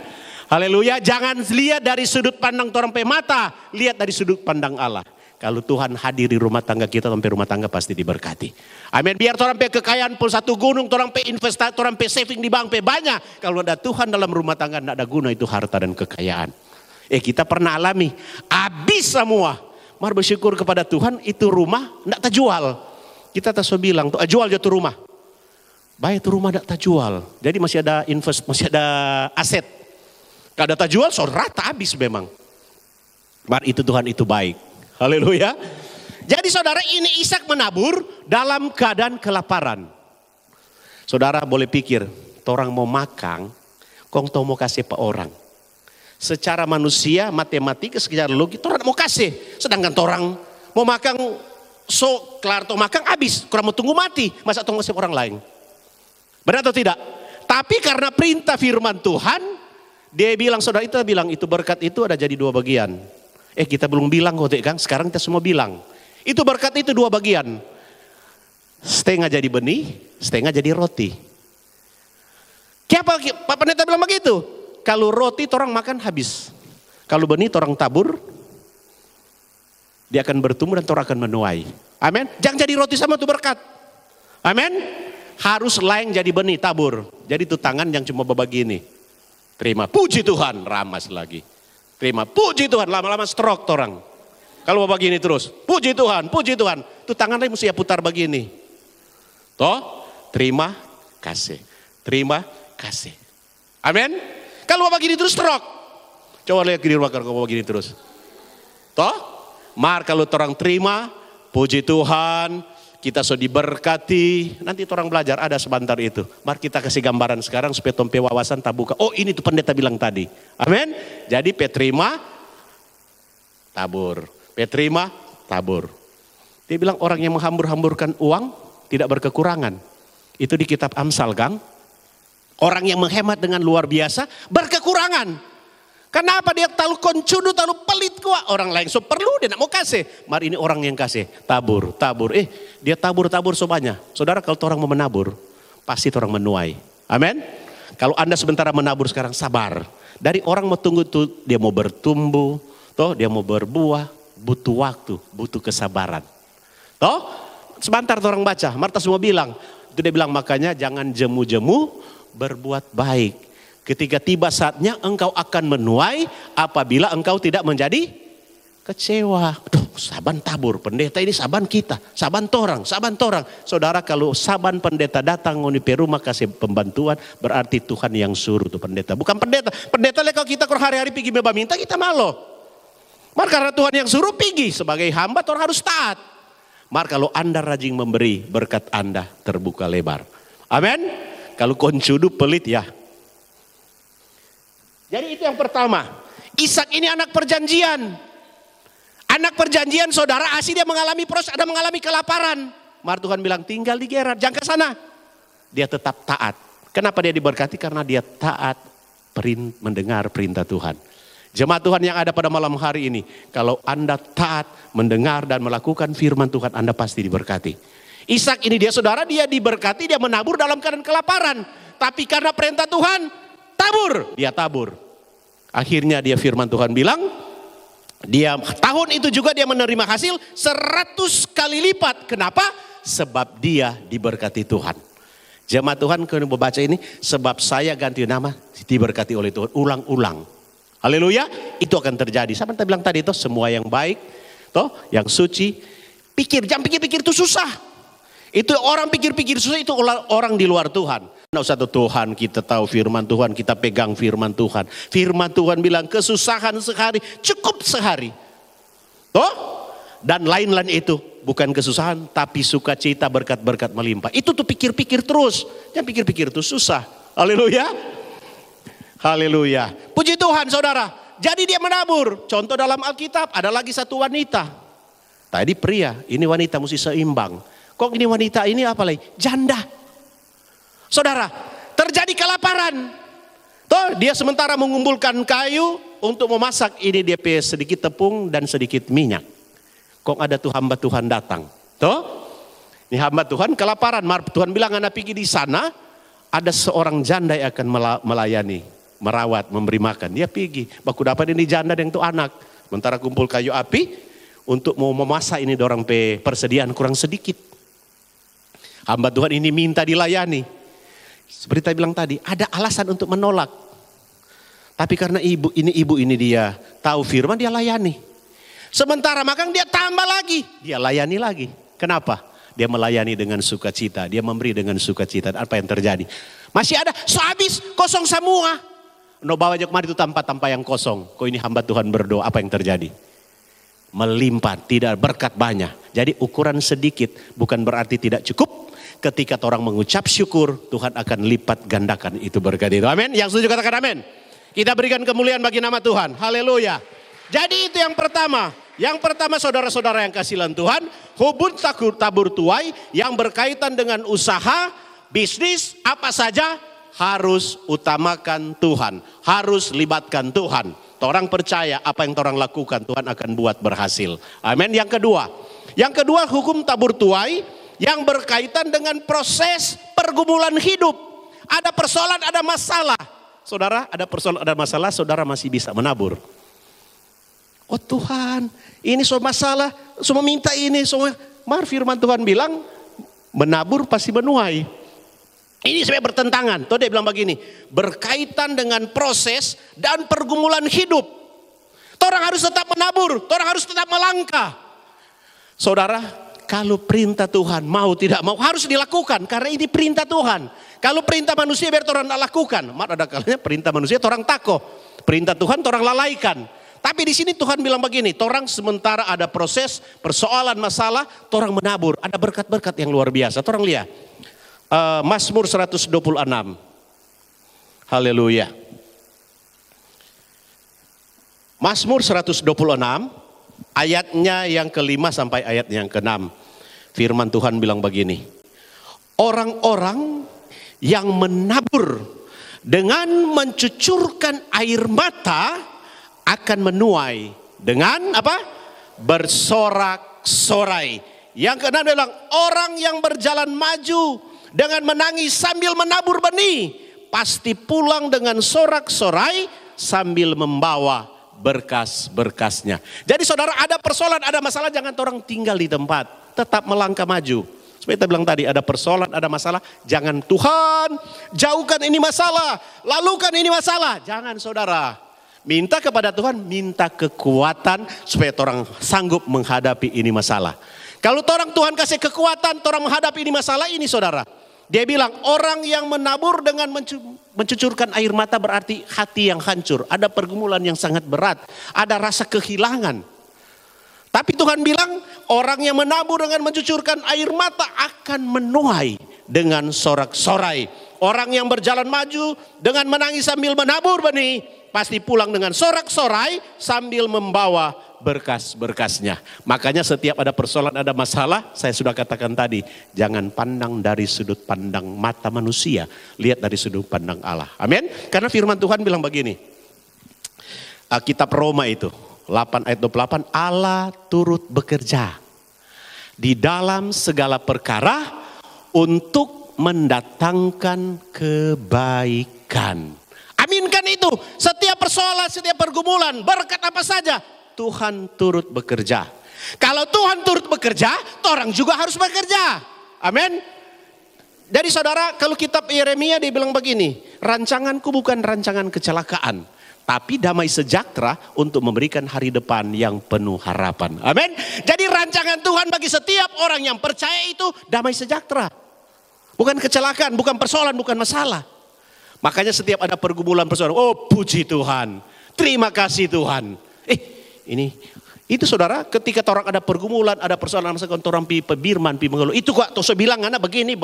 Haleluya. Jangan lihat dari sudut pandang orang pe mata, lihat dari sudut pandang Allah. Kalau Tuhan hadir di rumah tangga kita, sampai rumah tangga pasti diberkati. Amin. Biar orang pe kekayaan pun satu gunung, orang pe investasi, orang pe saving di bank pe banyak. Kalau ada Tuhan dalam rumah tangga, tidak ada guna itu harta dan kekayaan. Kita pernah alami, habis semua. Mari bersyukur kepada Tuhan, itu rumah tidak terjual. Kita tak so bilang, jual jatuh rumah. Baik itu rumah tidak terjual. Jadi masih ada masih ada aset. Kalau ada terjual, so rata habis memang. Mari itu Tuhan itu baik. Haleluya. Jadi saudara, ini Ishak menabur dalam keadaan kelaparan. Saudara boleh pikir, orang mau makan, kong tau mau kasih pe orang. Secara manusia, matematika, secara logik, orang mau kasih. Sedangkan orang mau makan, so kelar tau makan habis. Kurang mau tunggu mati, masa tau ngasih orang lain. Benar atau tidak? Tapi karena perintah firman Tuhan, dia bilang, saudara itu bilang, itu berkat itu ada jadi 2 bagian. Kita belum bilang kok kan, sekarang kita semua bilang. Itu berkat itu 2 bagian. Setengah jadi benih, setengah jadi roti. Kenapa Pak Pendeta bilang begitu? Kalau roti orang makan habis. Kalau benih orang tabur, dia akan bertumbuh dan orang akan menuai. Amin. Jangan jadi roti sama itu berkat. Amin. Harus lain jadi benih, tabur. Jadi itu tangan yang cuma berbagi ini. Terima, puji Tuhan, ramas lagi. Terima, puji Tuhan, lama-lama stroke orang. Kalau mau begini terus, puji Tuhan, puji Tuhan. Itu tangannya mesti putar begini. Toh, terima kasih. Terima kasih. Amin. Kalau mau begini terus stroke. Coba lihat di rumah kalau mau begini terus. Toh, kalau orang terima, puji Tuhan, kita sudah diberkati. Nanti orang belajar ada sebentar itu. Mari kita kasih gambaran sekarang supaya tompe wawasan tak buka. Oh, ini tuh pendeta bilang tadi. Amin. Jadi petrima tabur. Petrima tabur. Dia bilang orang yang menghambur-hamburkan uang tidak berkekurangan. Itu di kitab Amsal, Gang. Orang yang menghemat dengan luar biasa berkekurangan. Kenapa dia terlalu koncudu, terlalu pelit kuat. Orang lain so perlu, dia tidak mau kasih. Mari ini orang yang kasih. Tabur, tabur. Dia tabur-tabur so banyak. Saudara kalau orang mau menabur, pasti orang menuai. Amin. Kalau Anda sementara menabur sekarang sabar. Dari orang mau tunggu tuh, dia mau bertumbuh. Toh dia mau berbuah, butuh waktu, butuh kesabaran. Toh sebentar orang baca, Marta semua bilang. Itu dia bilang makanya jangan jemu-jemu, berbuat baik. Ketika tiba saatnya engkau akan menuai apabila engkau tidak menjadi kecewa. Aduh, saban tabur, pendeta ini saban kita, saban torang. Saudara kalau saban pendeta datang di rumah kasih pembantuan, berarti Tuhan yang suruh tuh pendeta. Bukan pendeta. Pendeta kalau kita hari-hari pergi minta kita malu. Maka karena Tuhan yang suruh pergi sebagai hamba orang harus taat. Maka kalau Anda rajin memberi, berkat Anda terbuka lebar. Amin. Kalau koncudu pelit ya. Jadi itu yang pertama. Ishak ini anak perjanjian. Anak perjanjian saudara, asli dia mengalami proses, ada mengalami kelaparan. Maka Tuhan bilang tinggal di Gerar, jangan ke sana. Dia tetap taat. Kenapa dia diberkati? Karena dia taat mendengar perintah Tuhan. Jemaat Tuhan yang ada pada malam hari ini, kalau Anda taat mendengar dan melakukan firman Tuhan, Anda pasti diberkati. Ishak ini dia saudara, dia diberkati, dia menabur dalam keadaan kelaparan. Tapi karena perintah Tuhan, tabur, dia tabur. Akhirnya dia firman Tuhan bilang, dia tahun itu juga dia menerima hasil 100 kali lipat. Kenapa? Sebab dia diberkati Tuhan. Jemaat Tuhan kalau membaca ini, sebab saya ganti nama, diberkati oleh Tuhan. Ulang-ulang. Haleluya, itu akan terjadi. Saya bilang tadi itu semua yang baik Toh, yang suci, jangan pikir-pikir itu susah. Itu orang pikir-pikir susah, itu orang di luar Tuhan. Nah, satu Tuhan, kita tahu firman Tuhan, kita pegang firman Tuhan. Firman Tuhan bilang kesusahan sehari, cukup sehari. Toh, dan lain-lain itu bukan kesusahan, tapi sukacita, berkat-berkat melimpah. Itu tuh pikir-pikir terus, jangan pikir-pikir itu susah. Haleluya. Haleluya. Puji Tuhan saudara. Jadi dia menabur. Contoh dalam Alkitab ada lagi satu wanita. Tadi pria, ini wanita mesti seimbang. Kok ini wanita ini apa lagi? Janda. Saudara, terjadi kelaparan. Toh dia sementara mengumpulkan kayu untuk memasak. Ini dia sedikit tepung dan sedikit minyak. Kok ada tuh hamba Tuhan datang. Toh ini hamba Tuhan kelaparan. Tuhan bilang anak pergi di sana. Ada seorang janda yang akan melayani, merawat, memberi makan. Dia pergi, baku dapat ini janda yang itu anak. Sementara kumpul kayu api untuk mau memasak ini dorang persediaan kurang sedikit. Hamba Tuhan ini minta dilayani. Seperti saya bilang tadi, ada alasan untuk menolak. Tapi karena ibu ini dia tahu firman, dia layani. Sementara makan dia tambah lagi, dia layani lagi. Kenapa? Dia melayani dengan sukacita, dia memberi dengan sukacita. Apa yang terjadi? Masih ada, habis, kosong semua. No bawa jok mari itu tanpa yang kosong. Kok ini hamba Tuhan berdoa, apa yang terjadi? Melimpah, tidak berkat banyak. Jadi ukuran sedikit bukan berarti tidak cukup. Ketika orang mengucap syukur, Tuhan akan lipat gandakan itu berkat itu. Amin. Yang setuju katakan amin. Kita berikan kemuliaan bagi nama Tuhan. Haleluya. Jadi itu yang pertama. Yang pertama saudara-saudara yang kasihan Tuhan, hubun tabur tuai yang berkaitan dengan usaha, bisnis, apa saja harus utamakan Tuhan. Harus libatkan Tuhan. Orang percaya apa yang orang lakukan Tuhan akan buat berhasil. Amin. Yang kedua hukum tabur tuai yang berkaitan dengan proses pergumulan hidup. Ada persoalan, ada masalah. Saudara, ada persoalan, ada masalah, saudara masih bisa menabur. Oh Tuhan, ini soal masalah, semua minta ini, semua. Firman Tuhan bilang, menabur pasti menuai. Ini sebenarnya bertentangan. Tuh dia bilang begini, berkaitan dengan proses dan pergumulan hidup. Orang harus tetap menabur, orang harus tetap melangkah. Saudara, kalau perintah Tuhan mau tidak mau harus dilakukan karena ini perintah Tuhan. Kalau perintah manusia biar orang tidak lakukan, ada kalanya perintah manusia orang takut, perintah Tuhan orang lalaikan. Tapi di sini Tuhan bilang begini, orang sementara ada proses, persoalan, masalah, orang menabur. Ada berkat-berkat yang luar biasa. Orang lihat, Mazmur 126. Haleluya. Mazmur 126, ayatnya yang kelima sampai ayatnya yang keenam. Firman Tuhan bilang begini, orang-orang yang menabur dengan mencucurkan air mata, akan menuai dengan apa? Bersorak-sorai. Yang keenam dia bilang, orang yang berjalan maju dengan menangis sambil menabur benih, pasti pulang dengan sorak-sorai sambil membawa berkas-berkasnya. Jadi saudara, ada persoalan, ada masalah, jangan orang tinggal di tempat, tetap melangkah maju. Seperti kita bilang tadi, ada persoalan, ada masalah, jangan Tuhan jauhkan ini masalah, lalukan ini masalah. Jangan saudara. Minta kepada Tuhan, minta kekuatan supaya orang sanggup menghadapi ini masalah. Kalau orang Tuhan kasih kekuatan, orang menghadapi ini masalah ini saudara. Dia bilang orang yang menabur dengan mencucurkan air mata berarti hati yang hancur. Ada pergumulan yang sangat berat, ada rasa kehilangan. Tapi Tuhan bilang orang yang menabur dengan mencucurkan air mata akan menuai dengan sorak-sorai. Orang yang berjalan maju dengan menangis sambil menabur benih, pasti pulang dengan sorak-sorai sambil membawa berkas-berkasnya. Makanya setiap ada persoalan, ada masalah, saya sudah katakan tadi, jangan pandang dari sudut pandang mata manusia, lihat dari sudut pandang Allah. Amin. Karena firman Tuhan bilang begini, kitab Roma itu 8 ayat 28, Allah turut bekerja di dalam segala perkara untuk mendatangkan kebaikan. Aminkan itu. Setiap persoalan, setiap pergumulan, berkat apa saja, Tuhan turut bekerja. Kalau Tuhan turut bekerja, orang juga harus bekerja. Amin. Jadi saudara, kalau kitab Yeremia dia bilang begini, rancanganku bukan rancangan kecelakaan, tapi damai sejahtera untuk memberikan hari depan yang penuh harapan. Amin. Jadi rancangan Tuhan bagi setiap orang yang percaya itu damai sejahtera. Bukan kecelakaan, bukan persoalan, bukan masalah. Makanya setiap ada pergumulan persoalan, oh puji Tuhan, terima kasih Tuhan. Itu saudara, ketika orang ada pergumulan, ada persoalan, orang pi pebirman, pi mengeluh, itu kok tuh bilang anak begini.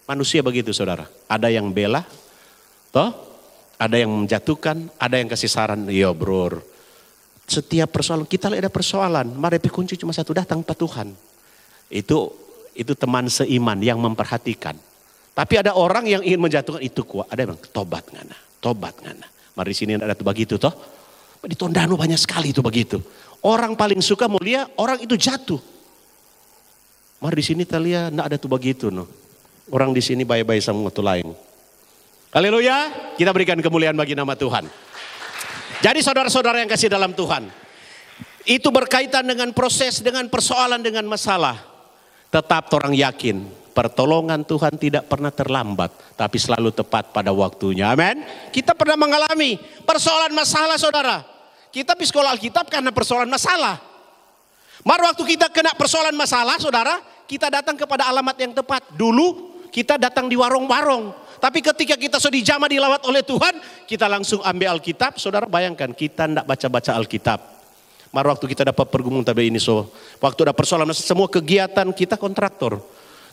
Manusia begitu saudara, ada yang bela, toh, ada yang menjatuhkan, ada yang kasih saran, iya bro. Setiap persoalan, kita ada persoalan, mari kunci cuma satu, datang Pak Tuhan. Itu teman seiman yang memperhatikan. Tapi ada orang yang ingin menjatuhkan, itu kuat, ada yang bilang, tobat ngana. Mari di sini ada tuh begitu toh. Di Tondano banyak sekali itu begitu. Orang paling suka mulia, orang itu jatuh. Mari di sini talia enggak ada tuh begitu no. Orang di sini baik-baik sama waktu lain. Haleluya, kita berikan kemuliaan bagi nama Tuhan. Jadi saudara-saudara yang kasih dalam Tuhan, itu berkaitan dengan proses, dengan persoalan, dengan masalah. Tetap orang yakin, pertolongan Tuhan tidak pernah terlambat, tapi selalu tepat pada waktunya. Amin. Kita pernah mengalami persoalan masalah saudara. Kita pergi sekolah Alkitab karena persoalan masalah. Mari waktu kita kena persoalan masalah saudara, kita datang kepada alamat yang tepat. Dulu kita datang di warung-warung. Tapi ketika kita sudah dijamah dilawat oleh Tuhan, kita langsung ambil Alkitab. Saudara bayangkan kita tidak baca-baca Alkitab. Mari waktu kita dapat pergumulan tapi ini waktu ada persoalan semua kegiatan kita kontraktor.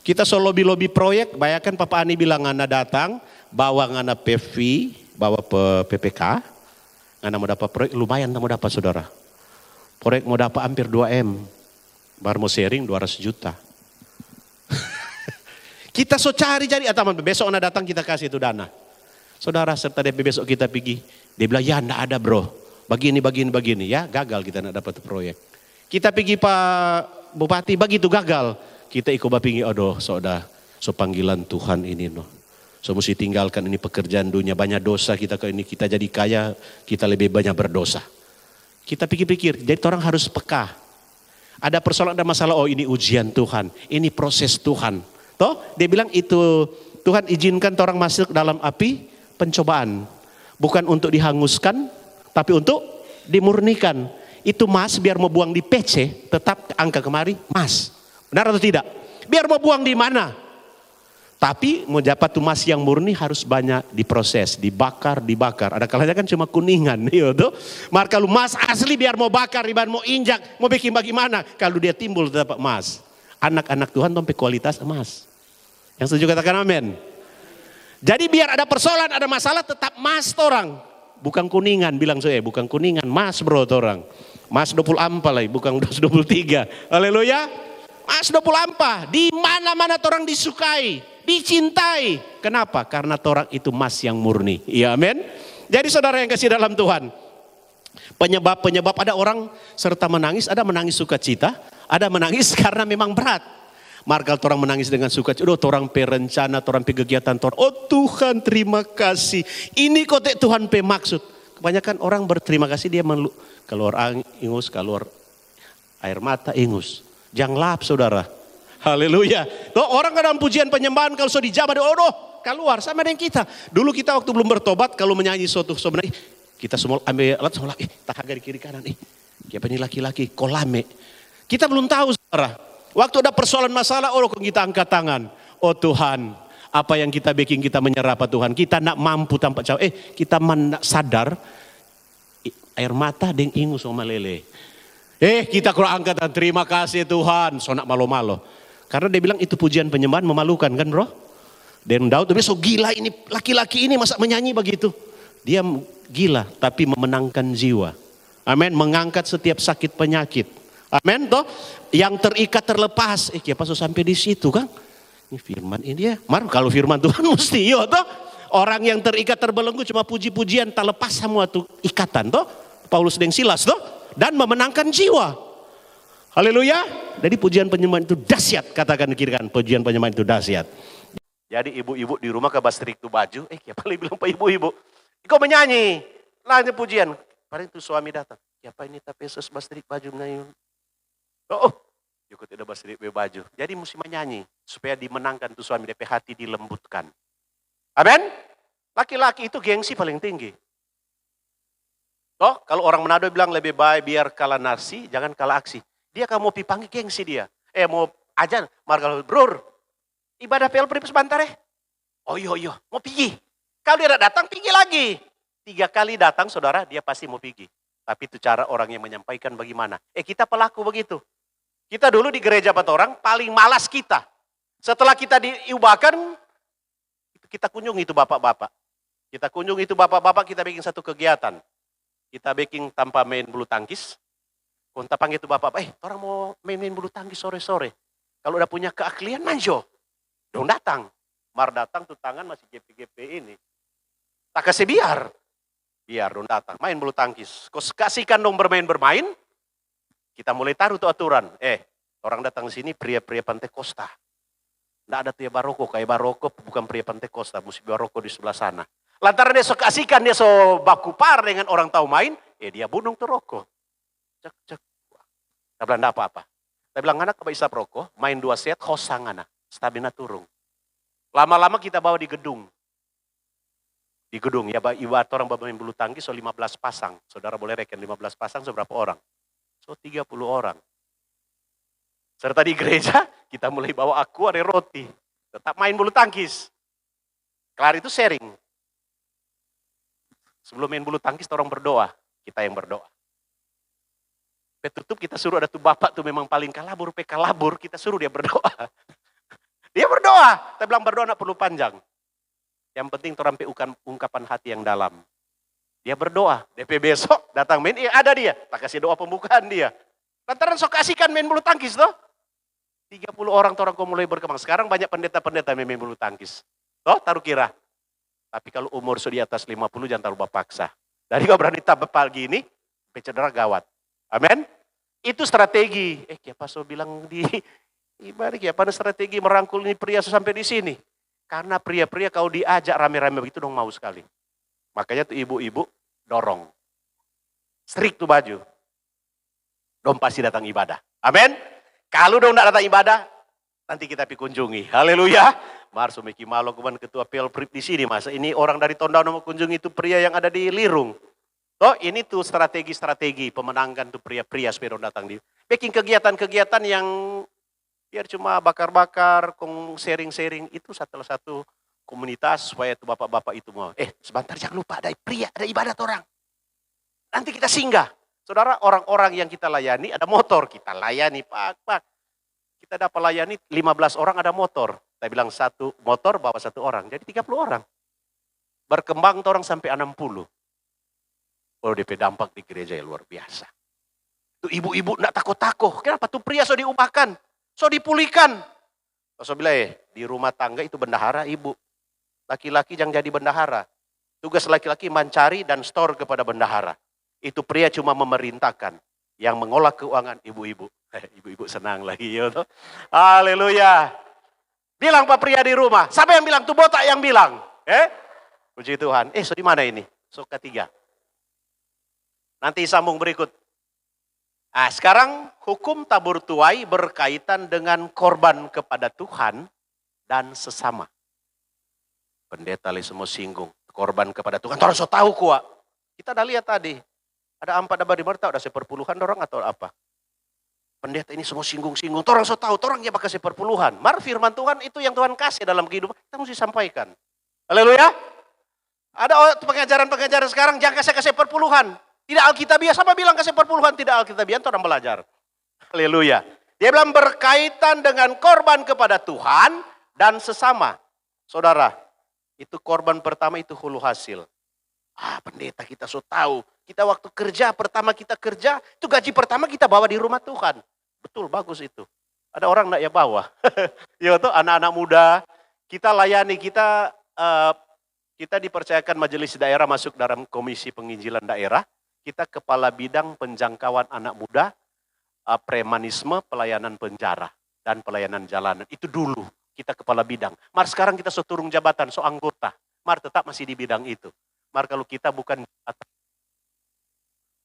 Kita lobby proyek, bayangkan Papa Ani bilang Anda datang, bawa Anda PV, bawa PPK, Anda mau dapat proyek, lumayan mau dapat saudara. Proyek mau dapat hampir 2M, baru mau sharing 200 juta. Kita cari, atau besok Anda datang kita kasih itu dana. Saudara serta DP besok kita pergi, dia bilang ya enggak ada bro, begini, ya gagal kita enggak dapat proyek. Kita pergi Pak Bupati, begitu gagal. Kita ikut bapingi, aduh saudara, panggilan Tuhan ini no. Mesti tinggalkan ini pekerjaan dunia, banyak dosa kita ke ini, kita jadi kaya, kita lebih banyak berdosa. Kita pikir-pikir, jadi orang harus peka. Ada persoalan, ada masalah, oh ini ujian Tuhan, ini proses Tuhan. Toh, dia bilang itu Tuhan izinkan orang masuk dalam api pencobaan. Bukan untuk dihanguskan, tapi untuk dimurnikan. Itu mas biar mau buang di PC, tetap angka kemari, mas. Benar atau tidak? Biar mau buang di mana? Tapi mau dapat tumas yang murni harus banyak diproses, dibakar. Ada kalanya kan cuma kuningan. Gitu. Maka kalau emas asli biar mau bakar, mau injak, mau bikin bagaimana. Kalau dia timbul dapat emas. Anak-anak Tuhan sampai kualitas emas. Yang setuju katakan amin. Jadi biar ada persoalan, ada masalah tetap emas orang. Bukan kuningan, bilang saya bukan kuningan, emas bro orang. Emas 24 lah, bukan 23. Haleluya. Emas 24, di mana-mana orang disukai, dicintai. Kenapa? Karena orang itu emas yang murni. Iya amin. Jadi saudara yang kasih dalam Tuhan, penyebab ada orang serta menangis, ada menangis sukacita, ada menangis karena memang berat. Maka orang menangis dengan sukacita, orang perencana, orang kegiatan, oh Tuhan terima kasih. Ini kotek Tuhan maksud. Kebanyakan orang berterima kasih dia keluar ingus, keluar air mata ingus. Jangan lap saudara. Haleluya. Orang dalam pujian penyembahan kalau sudah dijamah, keluar sama dengan kita. Dulu kita waktu belum bertobat kalau menyanyi suatu sebenarnya kita semua ambil alat semua tak agak di kiri kanan siapa ini laki-laki kolame. Kita belum tahu saudara. Waktu ada persoalan masalah kita angkat tangan. Oh Tuhan, apa yang kita bikin kita menyerah Pak Tuhan. Kita nak mampu tanpa cawe. Kita sadar air mata deng ingus sama lele. Kita kurang angkatan, terima kasih Tuhan. Sonak malo-malo. Karena dia bilang itu pujian penyembahan memalukan kan bro. Dan Daud itu so gila ini, laki-laki ini masa menyanyi begitu. Dia gila tapi memenangkan jiwa. Amin, mengangkat setiap sakit penyakit. Amin toh. Yang terikat terlepas. Kenapa so sampai di situ kan? Ini firman ini ya. Kalau firman Tuhan mesti yo toh. Orang yang terikat terbelenggu cuma puji-pujian tak lepas semua tuh ikatan toh. Paulus dan Silas toh. Dan memenangkan jiwa. Haleluya. Jadi pujian penyembahan itu dahsyat. Katakan kiri kan, pujian penyembahan itu dahsyat. Jadi ibu-ibu di rumah ke bastrik itu baju. Siapa bilang pak ibu-ibu. Kau menyanyi. Lanjut pujian. Paling itu suami datang. Siapa ini tapi Yesus bastrik baju ngayun. Oh, Ikut udah basri baju. Jadi mesti menyanyi supaya dimenangkan tuh suami DP hati dilembutkan. Amin. Laki-laki itu gengsi paling tinggi. Toh, kalau orang Manado bilang lebih baik biar kalah narsi, jangan kalah aksi. Dia kalau mau pipangi gengsi dia. Mau ajan, margal brur. Ibadah PL prip sebentar ya. Oh iya, mau pergi. Kalau dia datang, pergi lagi. 3 kali datang saudara, dia pasti mau pergi. Tapi itu cara orang yang menyampaikan bagaimana. Kita pelaku begitu. Kita dulu di gereja 4 orang, paling malas kita. Setelah kita diubahkan, kita kunjungi itu bapak-bapak. Kita kunjungi itu bapak-bapak, kita bikin satu kegiatan. Kita bikin tanpa main bulu tangkis. Kita panggil itu bapak-bapak, orang mau main bulu tangkis sore-sore. Kalau udah punya keahlian, manjo. Dong datang. Mar datang tuh tangan masih GP-GP ini. Tak kasih biar dong datang. Main bulu tangkis. Kau kasihkan dong bermain. Kita mulai taruh tuh aturan. Orang datang sini pria-pria Pantai Costa. Nggak ada tuh ya baroko. Kayak baroko bukan pria Pantai Costa. Mesti baroko di sebelah sana. Lantaran dia so kasihkan, dia so baku par dengan orang tahu main, dia bunuh tuh rokok. Cek. Tak bilang enggak apa-apa. Tak bilang anak bisa rokok, main 2 set, hosang anak. Stamina turun. Lama-lama kita bawa di gedung. Di gedung, ya ibarat orang main bulu tangkis, so 15 pasang. Saudara boleh reken 15 pasang seberapa orang? So 30 orang. Serta di gereja, kita mulai bawa aku ada roti. Tetap main bulu tangkis. Kelar itu sharing. Sebelum main bulu tangkis, orang berdoa. Kita yang berdoa. Tutup kita suruh ada tuh bapak tuh memang paling kalabur, kita suruh dia berdoa. Dia berdoa. Kita bilang berdoa nak perlu panjang. Yang penting orang ungkapan hati yang dalam. Dia berdoa. DP besok datang main, ada dia. Tak kasih doa pembukaan dia. Lantaran sok kasihkan main bulu tangkis toh. 30 orang kau mulai berkembang. Sekarang banyak pendeta-pendeta main bulu tangkis. Toh taruh kira. Tapi kalau umur sudah di atas 50 jangan terlalu paksa. Dari kau berani tabak pagi ini, cedera gawat. Amin. Itu strategi. Kiapa so bilang di ibadah kiapa strategi merangkul ini pria sampai di sini. Karena pria-pria kau diajak rame-rame begitu dong mau sekali. Makanya tuh ibu-ibu dorong. Strik tuh baju. Dong pasti datang ibadah. Amin. Kalau dong tidak datang ibadah, nanti kita pergi kunjungi. Haleluya. Marso Meki Malo kuman ketua PL-PRIP di sini masa ini orang dari Tondano mau kunjungi itu pria yang ada di Lirung. Oh ini tuh strategi pemenangkan tuh pria-pria supaya datang di. Bikin kegiatan-kegiatan yang biar cuma bakar-bakar, sharing-sharing itu salah satu komunitas supaya tuh bapak-bapak itu mau. Sebentar jangan lupa ada pria, ada ibadat orang. Nanti kita singgah. Saudara orang-orang yang kita layani ada motor kita layani pak. Kita dapat layani 15 orang ada motor. Saya bilang 1 motor bawa 1 orang. Jadi 30 orang. Berkembang orang sampai 60. DP dampak di gereja yang luar biasa. Tuh ibu-ibu enggak takut-takut. Kenapa tuh pria so diubahkan? So dipulihkan. So bilang di rumah tangga itu bendahara ibu. Laki-laki yang jadi bendahara. Tugas laki-laki mencari dan store kepada bendahara. Itu pria cuma memerintahkan. Yang mengolah keuangan ibu-ibu. Ibu-ibu senang lagi. Ya, haleluya. Bilang Pak pria di rumah. Siapa yang bilang? Tuh botak yang bilang. Puji Tuhan. So di mana ini? So ketiga. Nanti sambung berikut. Sekarang hukum tabur tuai berkaitan dengan korban kepada Tuhan dan sesama. Pendeta semua singgung. Korban kepada Tuhan. Orang so tahu kuat. Kita udah lihat tadi. Ada 4 abadi merta, udah 10-an orang atau apa. Pendeta ini semua singgung-singgung. Orang so tahu, orang dia pakai 10-an. Mar firman Tuhan itu yang Tuhan kasih dalam kehidupan. Kita mesti sampaikan. Haleluya. Ada pengajaran-pengajaran sekarang jangan kasih 10-an. Tidak alkitabiah. Sama bilang kasih 10-an tidak alkitabiah. Itu orang belajar. Haleluya. Dia bilang berkaitan dengan korban kepada Tuhan dan sesama. Saudara, itu korban pertama itu hulu hasil. Pendeta kita so tahu. Kita waktu kerja, pertama kita kerja, itu gaji pertama kita bawa di rumah Tuhan. Betul, bagus itu. Ada orang enggak ya bawa. Ya tuh anak-anak muda, kita layani, kita dipercayakan majelis daerah masuk dalam komisi penginjilan daerah. Kita kepala bidang penjangkauan anak muda, premanisme, pelayanan penjara, dan pelayanan jalanan. Itu dulu kita kepala bidang. Mar sekarang kita so turun jabatan, so anggota. Mar tetap masih di bidang itu. Mar kalau kita bukan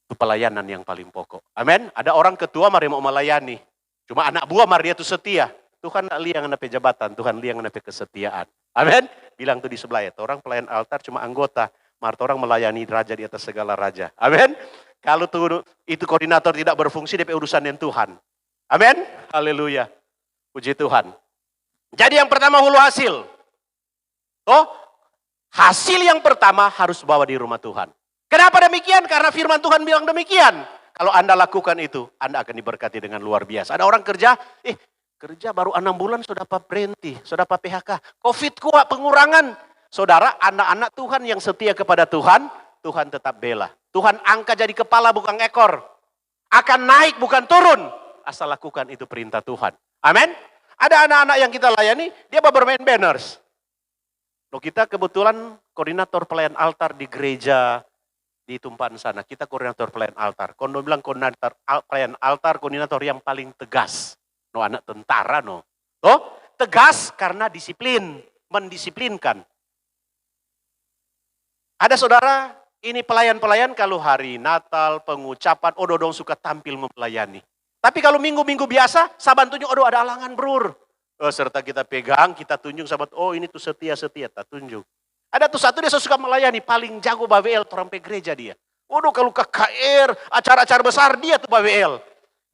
itu pelayanan yang paling pokok. Amin. Ada orang ketua mari mau melayani. Cuma anak buah mar dia itu setia. Tuhan nak liang nape jabatan, Tuhan liang nape kesetiaan. Amin. Bilang tuh di sebelah ya, orang pelayan altar cuma anggota, mar orang melayani raja di atas segala raja. Amin. Kalau tuh itu koordinator tidak berfungsi, DP urusan dengan Tuhan. Amin. Haleluya. Puji Tuhan. Jadi yang pertama hulu hasil. Oh, hasil yang pertama harus bawa di rumah Tuhan. Kenapa demikian? Karena firman Tuhan bilang demikian. Kalau Anda lakukan itu, Anda akan diberkati dengan luar biasa. Ada orang kerja, kerja baru 6 bulan sudah berhenti, sudah PHK. Covid kuat pengurangan. Saudara, anak-anak Tuhan yang setia kepada Tuhan, Tuhan tetap bela. Tuhan angkat jadi kepala bukan ekor. Akan naik bukan turun. Asal lakukan itu perintah Tuhan. Amin. Ada anak-anak yang kita layani, dia bermain banners. Loh, kita kebetulan koordinator pelayan altar di gereja di Tumpahan sana. Kita koordinator pelayan altar. Kondo bilang koordinator pelayan altar, koordinator yang paling tegas. No, anak tentara no. Oh, tegas karena disiplin, mendisiplinkan. Ada saudara, ini pelayan-pelayan kalau hari Natal, pengucapan, dodong suka tampil melayani. Tapi kalau minggu-minggu biasa, saban tunjuk, ada alangan brur. Serta kita pegang, kita tunjuk sahabat, ini tuh setia-setia, tak tunjuk. Ada tuh satu dia suka melayani, paling jago BWL, sampai gereja dia. Kalau KKR, acara-acara besar dia tuh BWL.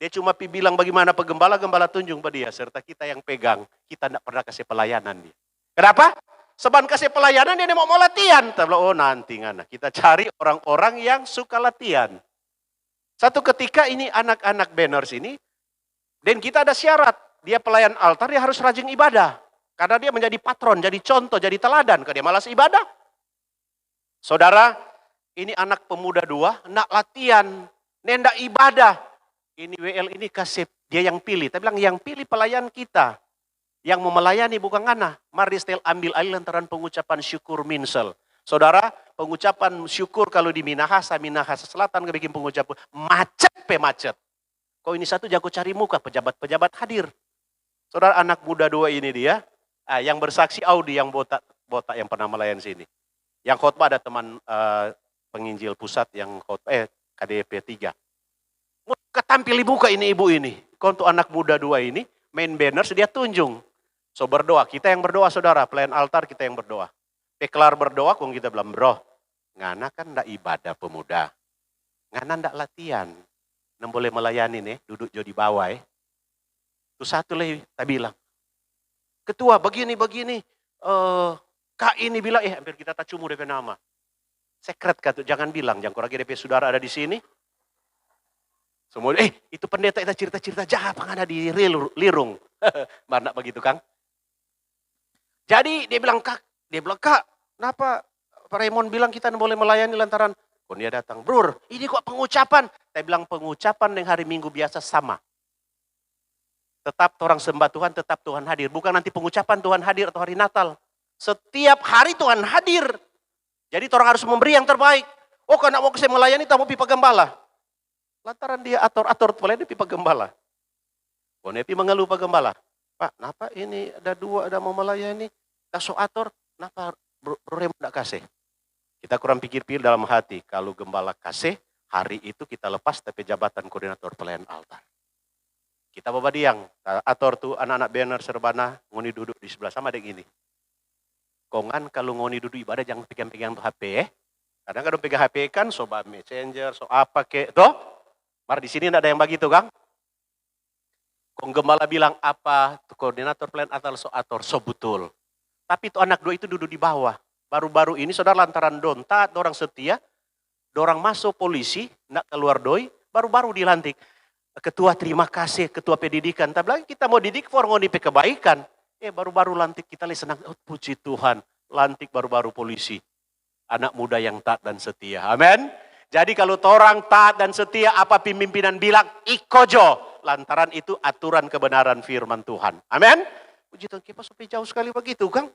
Dia cuma bilang bagaimana pegembala-gembala tunjuk pada dia. Serta kita yang pegang, kita tidak pernah kasih pelayanan dia. Kenapa? Seban kasih pelayanan dia mau latihan. Nanti ngana. Kita cari orang-orang yang suka latihan. Satu ketika ini anak-anak banners ini, dan kita ada syarat. Dia pelayan altar, dia harus rajin ibadah. Karena dia menjadi patron, jadi contoh, jadi teladan. Karena dia malas ibadah. Saudara, ini anak pemuda 2, nak latihan, nenda ibadah. Ini WL ini kasih, dia yang pilih. Tapi bilang yang pilih pelayan kita. Yang mau melayani bukan ngana. Mari setel ambil alih lantaran pengucapan syukur minsel. Saudara, pengucapan syukur kalau di Minahasa Selatan bikin pengucapan macet. Kok ini satu jago cari muka, pejabat-pejabat hadir. Saudara, anak muda 2 ini dia. Yang bersaksi Audi yang botak yang pernah melayan sini. Yang khotbah ada teman penginjil pusat yang khotbah KDP 3. Ketampil buka ini ibu ini. Kau untuk anak muda 2 ini main banner dia tunjung. So berdoa, kita yang berdoa saudara, pelayan altar kita yang berdoa. Kelar berdoa kong kita bilang, bro, ngana kan ndak ibadah pemuda. Ngana ndak latihan. Nggak boleh melayani nih, duduk jadi bawah. Terus satu lagi tak bilang. Ketua begini, Kak ini bilang, hampir kita tak cumur DP nama. Sekret kata, jangan bilang, jangan kurang DP saudara ada di sini. Semua, itu pendeta itu cerita-cerita jahat, ada di lirung. Mana begitu Kang? Jadi dia bilang, Kak, kenapa Pak Raymond bilang kita boleh melayani lantaran, kok dia datang, brur, ini kok pengucapan. Saya bilang pengucapan yang hari Minggu biasa sama. Tetap orang sembah Tuhan, tetap Tuhan hadir. Bukan nanti pengucapan Tuhan hadir atau hari Natal. Setiap hari Tuhan hadir. Jadi orang harus memberi yang terbaik. Kalau mau saya melayani, tak mau pipa gembala. Lantaran dia atur-atur, boleh dia pipa gembala. Nepi mengeluh Pak Gembala. Pak, kenapa ini ada 2, ada mau melayani. Kasih atur, kenapa Bro tidak kasih? Kita kurang pikir-pikir dalam hati. Kalau Gembala kasih, hari itu kita lepas tapi jabatan koordinator pelayan altar. Kita bawa diang, atur tuh anak-anak banner serbana, ngoni duduk di sebelah sama dek gini. Kongan kalau ngoni duduk ibadah jangan pegang-pegang tuh HP. Kadang-kadang pegang HP kan, sobat messenger, apa kek, toh? Mar di sini tidak ada yang begitu Kang. Kong Gembala bilang apa, tuh koordinator pelayan altar atur, betul. Tapi tuh anak 2 itu duduk di bawah. Baru-baru ini saudara lantaran donta, orang setia, orang masuk polisi, nak keluar doi, baru-baru dilantik. Ketua terima kasih, ketua pendidikan. Tapi lagi kita mau didik for ngoni kebaikan. Baru-baru lantik kita senang. Puji Tuhan, lantik baru-baru polisi. Anak muda yang taat dan setia. Amin. Jadi kalau orang taat dan setia, apa pimpinan bilang, ikojo. Lantaran itu aturan kebenaran firman Tuhan. Amin. Puji Tuhan, kita sampai jauh sekali begitu, Kang.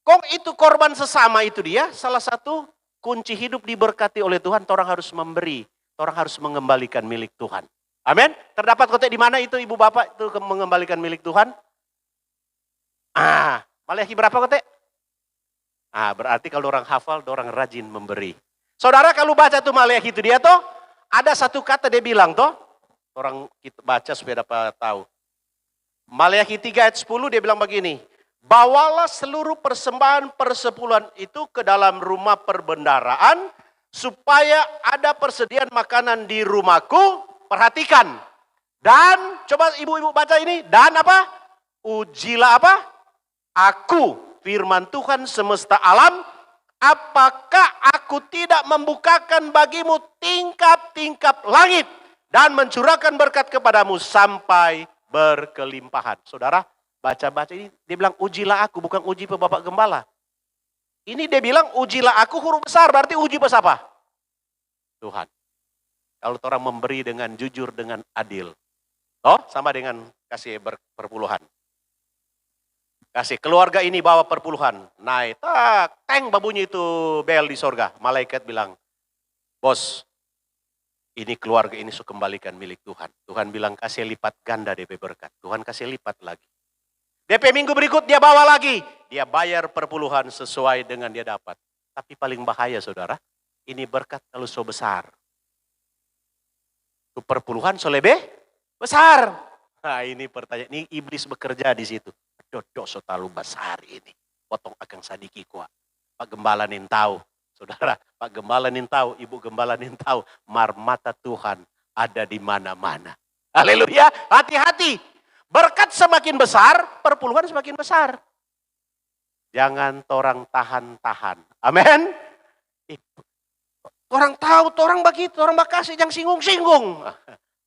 Kong itu korban sesama itu dia, salah satu kunci hidup diberkati oleh Tuhan, orang harus memberi, orang harus mengembalikan milik Tuhan. Amin. Terdapat kotek di mana itu ibu bapak itu mengembalikan milik Tuhan? Maleakhi berapa kotek? Berarti kalau orang hafal, orang rajin memberi. Saudara kalau baca tuh Maleakhi itu dia tuh, Ada satu kata dia bilang toh, orang kita baca supaya dapat tahu. Maleakhi 3 ayat 10 dia bilang begini, bawalah seluruh persembahan persepuluhan itu ke dalam rumah perbendaharaan, supaya ada persediaan makanan di rumahku. Perhatikan. Dan, coba ibu-ibu baca ini, dan apa? Ujilah apa? Aku, firman Tuhan semesta alam, apakah aku tidak membukakan bagimu tingkap-tingkap langit dan mencurahkan berkat kepadamu sampai berkelimpahan. Saudara, baca-baca ini, dia bilang ujilah aku, bukan uji Bapak Gembala. Ini dia bilang ujilah aku huruf besar, berarti uji pas apa? Tuhan. Kalau orang memberi dengan jujur, dengan adil. Oh, sama dengan kasih perpuluhan. Kasih keluarga ini bawa perpuluhan. Naik, tak, teng babunyi itu bel di sorga. Malaikat bilang, bos, ini keluarga ini suka kembalikan milik Tuhan. Tuhan bilang kasih lipat ganda DP berkat. Tuhan kasih lipat lagi. DP minggu berikut dia bawa lagi. Dia bayar perpuluhan sesuai dengan dia dapat. Tapi paling bahaya saudara, ini berkat kalau so besar. Itu perpuluhan so lebih besar. Nah ini pertanyaan, ini iblis bekerja di situ. Dosa terlalu besar ini. Potong akan sadiki kuat. Pak Gembala nin tahu. Saudara, Pak Gembala nin tahu. Ibu Gembala nin tahu. Marmata Tuhan ada di mana-mana. Haleluya. Hati-hati. Berkat semakin besar, perpuluhan semakin besar. Jangan torang tahan-tahan. Amin. Orang tahu, orang begitu, orang bakasih, jangan singgung-singgung.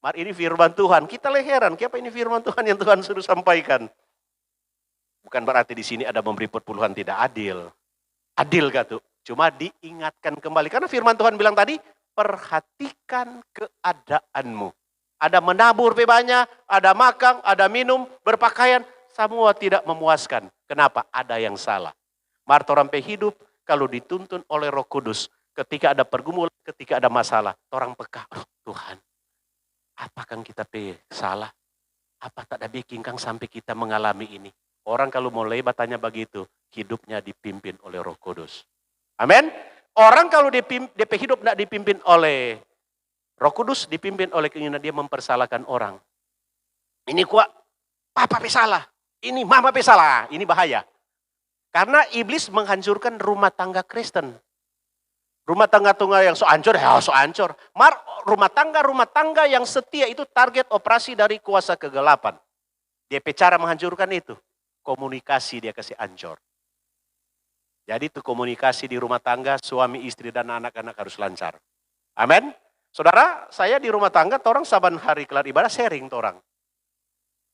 Mari ini firman Tuhan. Kita leheran. Kenapa ini firman Tuhan yang Tuhan suruh sampaikan? Bukan berarti di sini ada memberi perpuluhan tidak adil. Adil gak tuh? Cuma diingatkan kembali. Karena firman Tuhan bilang tadi, perhatikan keadaanmu. Ada menabur banyak, ada makan, ada minum, berpakaian. Semua tidak memuaskan. Kenapa? Ada yang salah. Mari orang hidup kalau dituntun oleh Roh Kudus. Ketika ada pergumulan, ketika ada masalah. Orang peka, oh, Tuhan, apakah kita salah? Apa tak ada bikin kang sampai kita mengalami ini? Orang kalau mulai bertanya begitu, hidupnya dipimpin oleh Roh Kudus. Amin. Orang kalau DP hidup tidak dipimpin oleh Roh Kudus, dipimpin oleh keinginan dia mempersalahkan orang. Ini kuat, papa salah. Ini mama salah. Ini bahaya. Karena iblis menghancurkan rumah tangga Kristen. Rumah tangga yang so hancur, ya so hancur. Rumah tangga yang setia itu target operasi dari kuasa kegelapan. DP cara menghancurkan itu. Komunikasi dia kasih hancur. Jadi itu komunikasi di rumah tangga, suami, istri, dan anak-anak harus lancar. Amin. Saudara, saya di rumah tangga, orang saban hari kelar ibadah, sharing orang.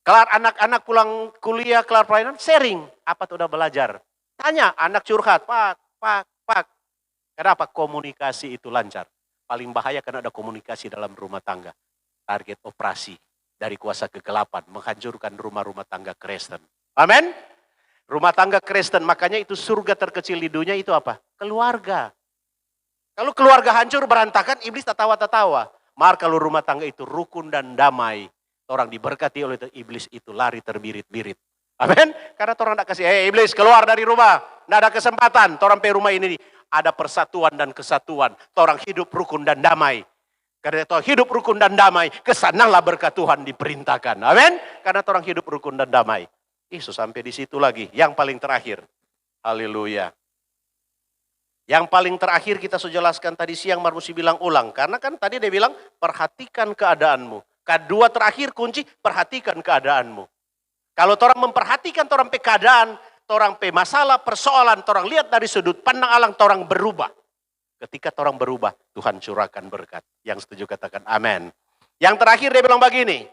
Kelar anak-anak pulang kuliah, kelar pelayanan, sharing. Apa tuh udah belajar? Tanya, anak curhat, pak. Kenapa? Komunikasi itu lancar. Paling bahaya karena ada komunikasi dalam rumah tangga. Target operasi dari kuasa kegelapan, menghancurkan rumah-rumah tangga Kristen. Amin. Rumah tangga Kristen, makanya itu surga terkecil di dunia itu apa? Keluarga. Kalau keluarga hancur berantakan, iblis tertawa-tertawa. Kalau rumah tangga itu rukun dan damai, orang diberkati oleh iblis itu lari terbirit-birit. Amin. Karena orang tidak kasih, iblis keluar dari rumah, tidak ada kesempatan. Orang pe rumah ini ada persatuan dan kesatuan. Orang hidup rukun dan damai. Karena orang hidup rukun dan damai, kesanalah berkat Tuhan diperintahkan. Amin. Karena orang hidup rukun dan damai. Yesus sampai di situ lagi. Yang paling terakhir. Haleluya. Yang paling terakhir kita sudah jelaskan tadi siang, Marmusi bilang ulang. Karena kan tadi dia bilang perhatikan keadaanmu. Kedua terakhir kunci perhatikan keadaanmu. Kalau orang memperhatikan orang pe keadaan, orang pe masalah, persoalan, orang lihat dari sudut pandang alang, orang berubah. Ketika orang berubah, Tuhan curahkan berkat. Yang setuju katakan amin. Yang terakhir dia bilang begini.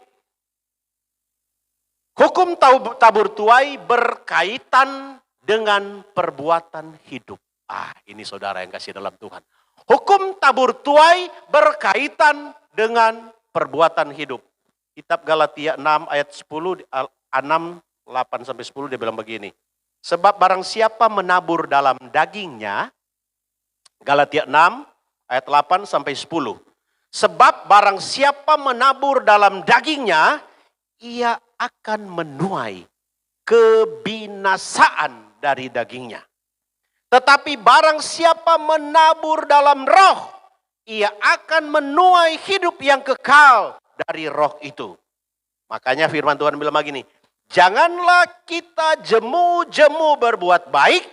Hukum tabur tuai berkaitan dengan perbuatan hidup. Ini saudara yang kasih dalam Tuhan. Hukum tabur tuai berkaitan dengan perbuatan hidup. Kitab Galatia 6 ayat 10, 6, 8-10 dia bilang begini. Sebab barang siapa menabur dalam dagingnya, Galatia 6 ayat 8-10. Sebab barang siapa menabur dalam dagingnya, ia akan menuai kebinasaan dari dagingnya. Tetapi barang siapa menabur dalam roh, ia akan menuai hidup yang kekal dari roh itu. Makanya firman Tuhan bilang begini, janganlah kita jemu-jemu berbuat baik,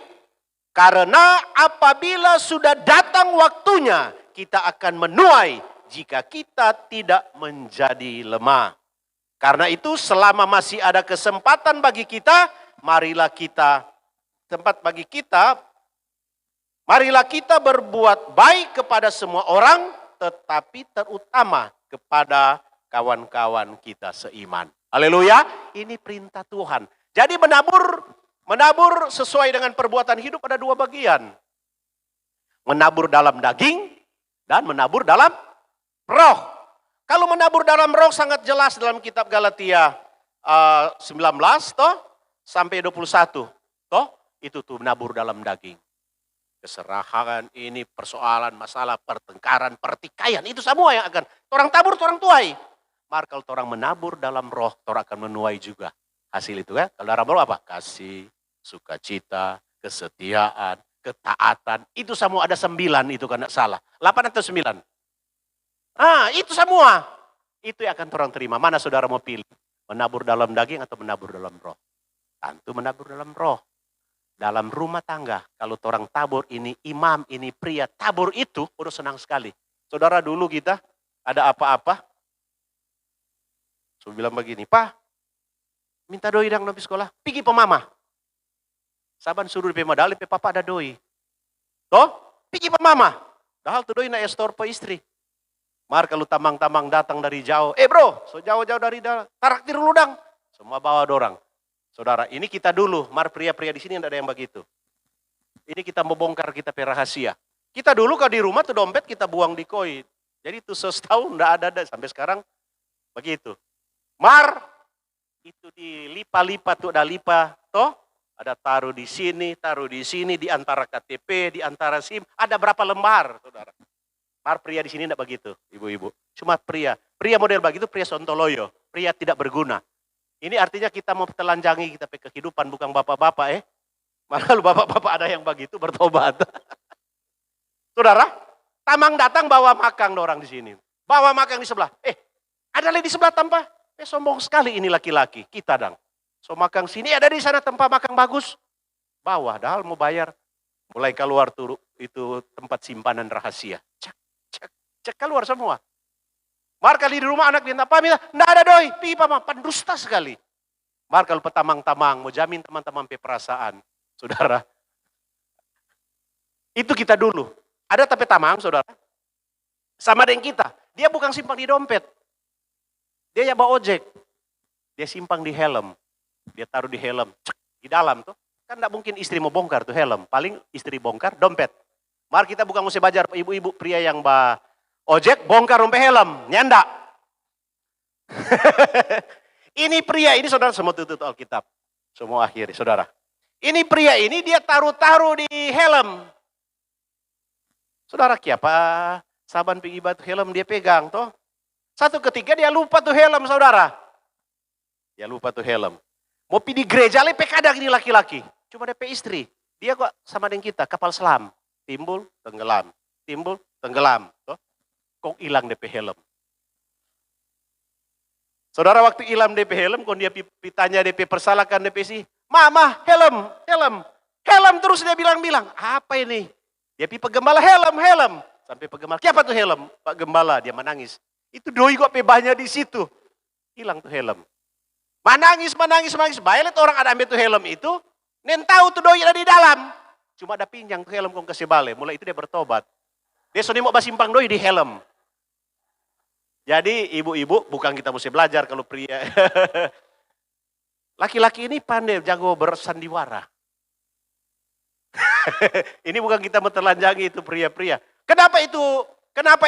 karena apabila sudah datang waktunya, kita akan menuai jika kita tidak menjadi lemah. Karena itu selama masih ada kesempatan bagi kita, marilah kita berbuat baik kepada semua orang, tetapi terutama kepada kawan-kawan kita seiman. Haleluya, ini perintah Tuhan. Jadi menabur sesuai dengan perbuatan hidup ada dua bagian. Menabur dalam daging dan menabur dalam roh. Kalau menabur dalam roh sangat jelas dalam kitab Galatia 19 sampai 21. Itu tuh menabur dalam daging. Keserahan ini, persoalan, masalah, pertengkaran, pertikaian, itu semua yang akan orang tabur, orang tuai. Maka kalau orang menabur dalam roh, orang akan menuai juga hasil itu ya. Kalau dalam roh apa? Kasih, sukacita, kesetiaan, ketaatan. Itu semua ada 9 itu kan tidak salah. 8 atau 9? Itu semua. Itu yang akan orang terima. Mana saudara mau pilih? Menabur dalam daging atau menabur dalam roh? Tentu menabur dalam roh. Dalam rumah tangga, kalau orang tabur ini imam, ini pria, tabur itu udah senang sekali. Saudara dulu kita ada apa-apa, so bilang begini, Pak, minta doi dang nabi sekolah, pergi pe mama. Saban suruh pe modal, pe papa ada doi. Pergi pe mama. Dahal tu doi na estor pe istri. Mar kalau tamang-tamang datang dari jauh, bro, so jauh-jauh dari taraktir dulu dang. Semua bawa dorang. Saudara, ini kita dulu, pria-pria di sini tidak ada yang begitu. Ini kita mau bongkar kita pe rahasia. Kita dulu kalau di rumah tuh dompet kita buang di koin. Jadi tuh setahun tidak ada sampai sekarang begitu. Itu dilipat-lipat tuh ada lipat, ada taruh di sini di antara KTP, di antara SIM, ada berapa lembar, saudara. Pria di sini tidak begitu, ibu-ibu. Cuma pria model begitu, pria sontoloyo, pria tidak berguna. Ini artinya kita mau telanjangi kita pe kehidupan, bukan bapak-bapak Malah bapak-bapak ada yang begitu bertobat. Saudara, tamang datang bawa makang orang di sini. Bawa makang di sebelah. Ada lagi di sebelah tanpa. Sombong sekali ini laki-laki. Kita dang. So makang sini ada di sana tempat makang bagus. Bawa, dahal mau bayar. Mulai keluar tuh itu tempat simpanan rahasia. Cek keluar semua. Kali di rumah anak minta pamit, nggak ada doi, pi pama, pendusta sekali. Kalau petamang-tamang, mau jamin teman-teman pe perasaan, saudara. Itu kita dulu. Ada tapi tamang, saudara. Sama dengan kita, dia bukan simpang di dompet. Dia ya bawa ojek. Dia simpang di helm. Dia taruh di helm, di dalam tuh. Kan nggak mungkin istri mau bongkar tuh helm. Paling istri bongkar dompet. Kita bukan mesti bajar ibu-ibu pria yang ojek bongkar rompe helm, nyanda. Ini pria ini saudara semua tutup Alkitab. Semua akhiri saudara. Ini pria ini dia taruh di helm. Saudara kiapa saban pergi batu helm dia pegang toh. Satu ketika dia lupa tuh helm saudara. Dia lupa tuh helm. Mau pergi di gereja lepek ada ini laki-laki. Cuma DP istri. Dia kok sama dengan kita kapal selam. Timbul, tenggelam. Timbul, tenggelam. Toh. Kok hilang DP helm. Saudara waktu hilang DP helm, kok dia pitanya DP persalahkan DP sih. Mama, helm terus dia bilang-bilang. Apa ini? Dia pi pegembala helm. Sampai pegembala, siapa tuh helm? Pak Gembala, dia menangis. Itu doi kok pebahnya di situ. Hilang tuh helm. Menangis. Baiklah orang ada ambil tuh helm itu. Nen tahu tuh doi ada di dalam. Cuma ada pinjang tuh helm kong kasih balik. Mulai itu dia bertobat. Dia sudah mau basimpang doi di helm. Jadi ibu-ibu bukan kita mesti belajar kalau pria. Laki-laki ini pandai jago bersandiwara. Ini bukan kita menelanjangi itu pria-pria. Kenapa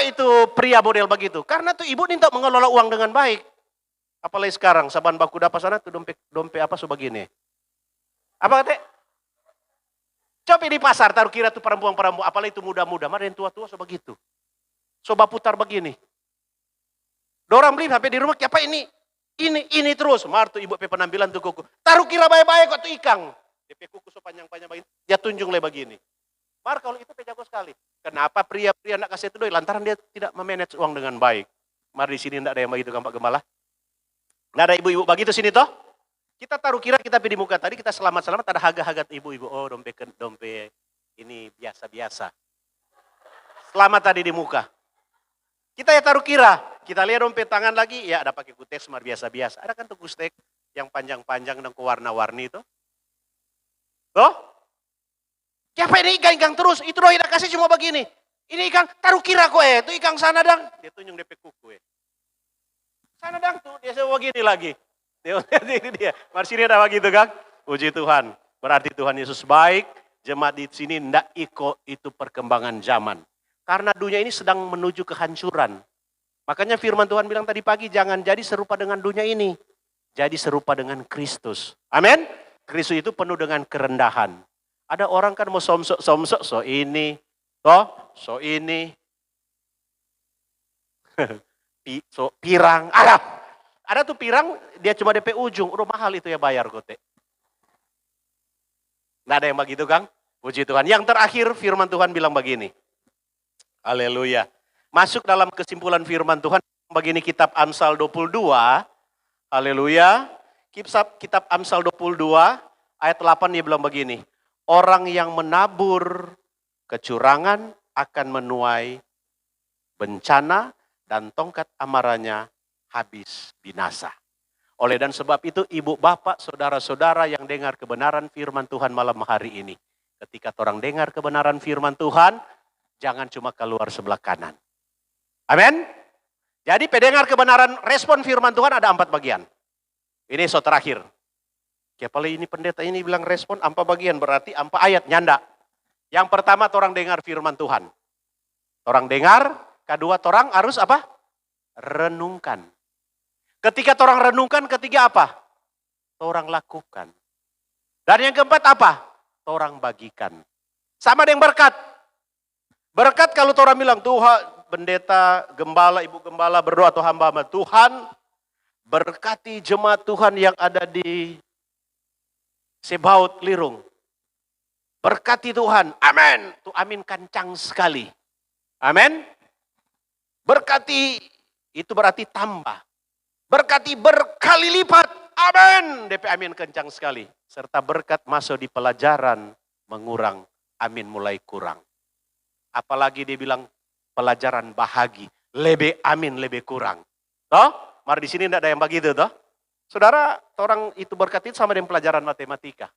itu pria model begitu? Karena tuh ibu ini tak mengelola uang dengan baik. Apalagi sekarang saban baku dapat sana tuh dompet apa sebegini. Apa kata? Coba di pasar taruh kira tuh perempuan-perempuan, apalagi itu muda-muda, mana yang tua-tua sebegitu. Coba putar begini. Dorang beli HP di rumah, apa ini terus. Mar tuh ibu penampilan tuh kuku. Taruh kira baik-baik kok tuh ikang. DP kuku so panjang-panjang begini. Dia tunjung le begini. Mar kalau itu jago sekali. Kenapa pria-pria nak kasih itu? Lantaran dia tidak memanage uang dengan baik. Mari di sini tidak ada yang begitu kan Pak Gembala? Tidak ada ibu-ibu begitu sini toh? Kita taruh kira kita di muka tadi kita selamat-selamat ada haga-hagat ibu-ibu. Oh dompet ini biasa-biasa. Selamat tadi di muka. Kita ya taruh kira. Kita lihat dompet tangan lagi ya ada pakai kutek smart biasa-biasa. Ada kan tuh kutek yang panjang-panjang dan warna-warni itu. Toh? Siapa ini ikan terus? Itu doa tidak kasih cuma begini. Ini ikan taruh kira kok itu ikan sana dang. Dia tunjuk DP kuku Sana dang tuh dia semua begini lagi. Ini dia. Mari sini ada begitu kan? Puji Tuhan. Berarti Tuhan Yesus baik. Jemaat di sini tidak ikut itu perkembangan zaman. Karena dunia ini sedang menuju kehancuran. Makanya firman Tuhan bilang tadi pagi jangan jadi serupa dengan dunia ini. Jadi serupa dengan Kristus. Amin. Kristus itu penuh dengan kerendahan. Ada orang kan mau somsok, so ini, so ini, so pirang, ada tuh pirang dia cuma DP ujung, udah mahal itu ya bayar gote. Nggak ada yang begitu Kang, puji Tuhan. Yang terakhir firman Tuhan bilang begini, haleluya. Masuk dalam kesimpulan firman Tuhan, begini kitab Amsal 22, haleluya. Kitab Amsal 22, ayat 8 dia bilang begini. Orang yang menabur kecurangan akan menuai bencana dan tongkat amarahnya habis binasa. Oleh dan sebab itu ibu bapak saudara-saudara yang dengar kebenaran firman Tuhan malam hari ini. Ketika orang dengar kebenaran firman Tuhan, jangan cuma keluar sebelah kanan. Amin. Jadi pendengar kebenaran respon firman Tuhan ada 4 bagian. Ini terakhir. Kepala ini pendeta ini bilang respon 4 bagian berarti 4 ayat nyanda. Yang pertama orang dengar firman Tuhan. Orang dengar, kedua orang harus apa? Renungkan. Ketika orang renungkan, ketiga apa? Orang lakukan. Dan yang keempat apa? Orang bagikan. Sama dengan berkat. Berkat kalau orang bilang Tuhan, pendeta, gembala, ibu gembala berdoa atau hamba Tuhan berkati jemaat Tuhan yang ada di Sebaut Lirung. Berkati Tuhan. Amin. Tuh amin kencang sekali. Amin. Berkati itu berarti tambah. Berkati berkali lipat. Amin. DP amin kencang sekali. Serta berkat masuk di pelajaran mengurang. Amin mulai kurang. Apalagi dia bilang pelajaran bahagi. Lebih amin lebih kurang. Toh? Mari di sini tidak ada yang begitu toh. Saudara, orang itu berkat itu sama dengan pelajaran matematika.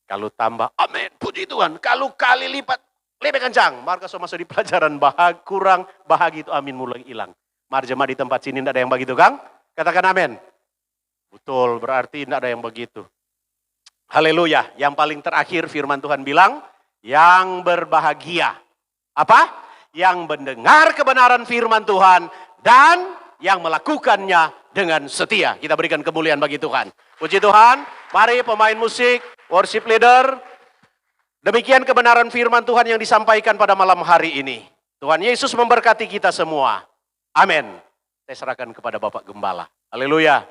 Kalau tambah, amin, puji Tuhan. Kalau kali lipat, lebih kencang. Maka masuk di pelajaran kurang, bahagi itu amin mulai hilang. Mari jemaah di tempat sini tidak ada yang begitu, Kang? Katakan amin. Betul, berarti tidak ada yang begitu. Haleluya. Yang paling terakhir firman Tuhan bilang, yang berbahagia. Apa? Yang mendengar kebenaran firman Tuhan dan yang melakukannya dengan setia. Kita berikan kemuliaan bagi Tuhan. Puji Tuhan. Mari pemain musik, worship leader. Demikian kebenaran firman Tuhan yang disampaikan pada malam hari ini. Tuhan Yesus memberkati kita semua. Amin. Saya serahkan kepada Bapak Gembala. Haleluya.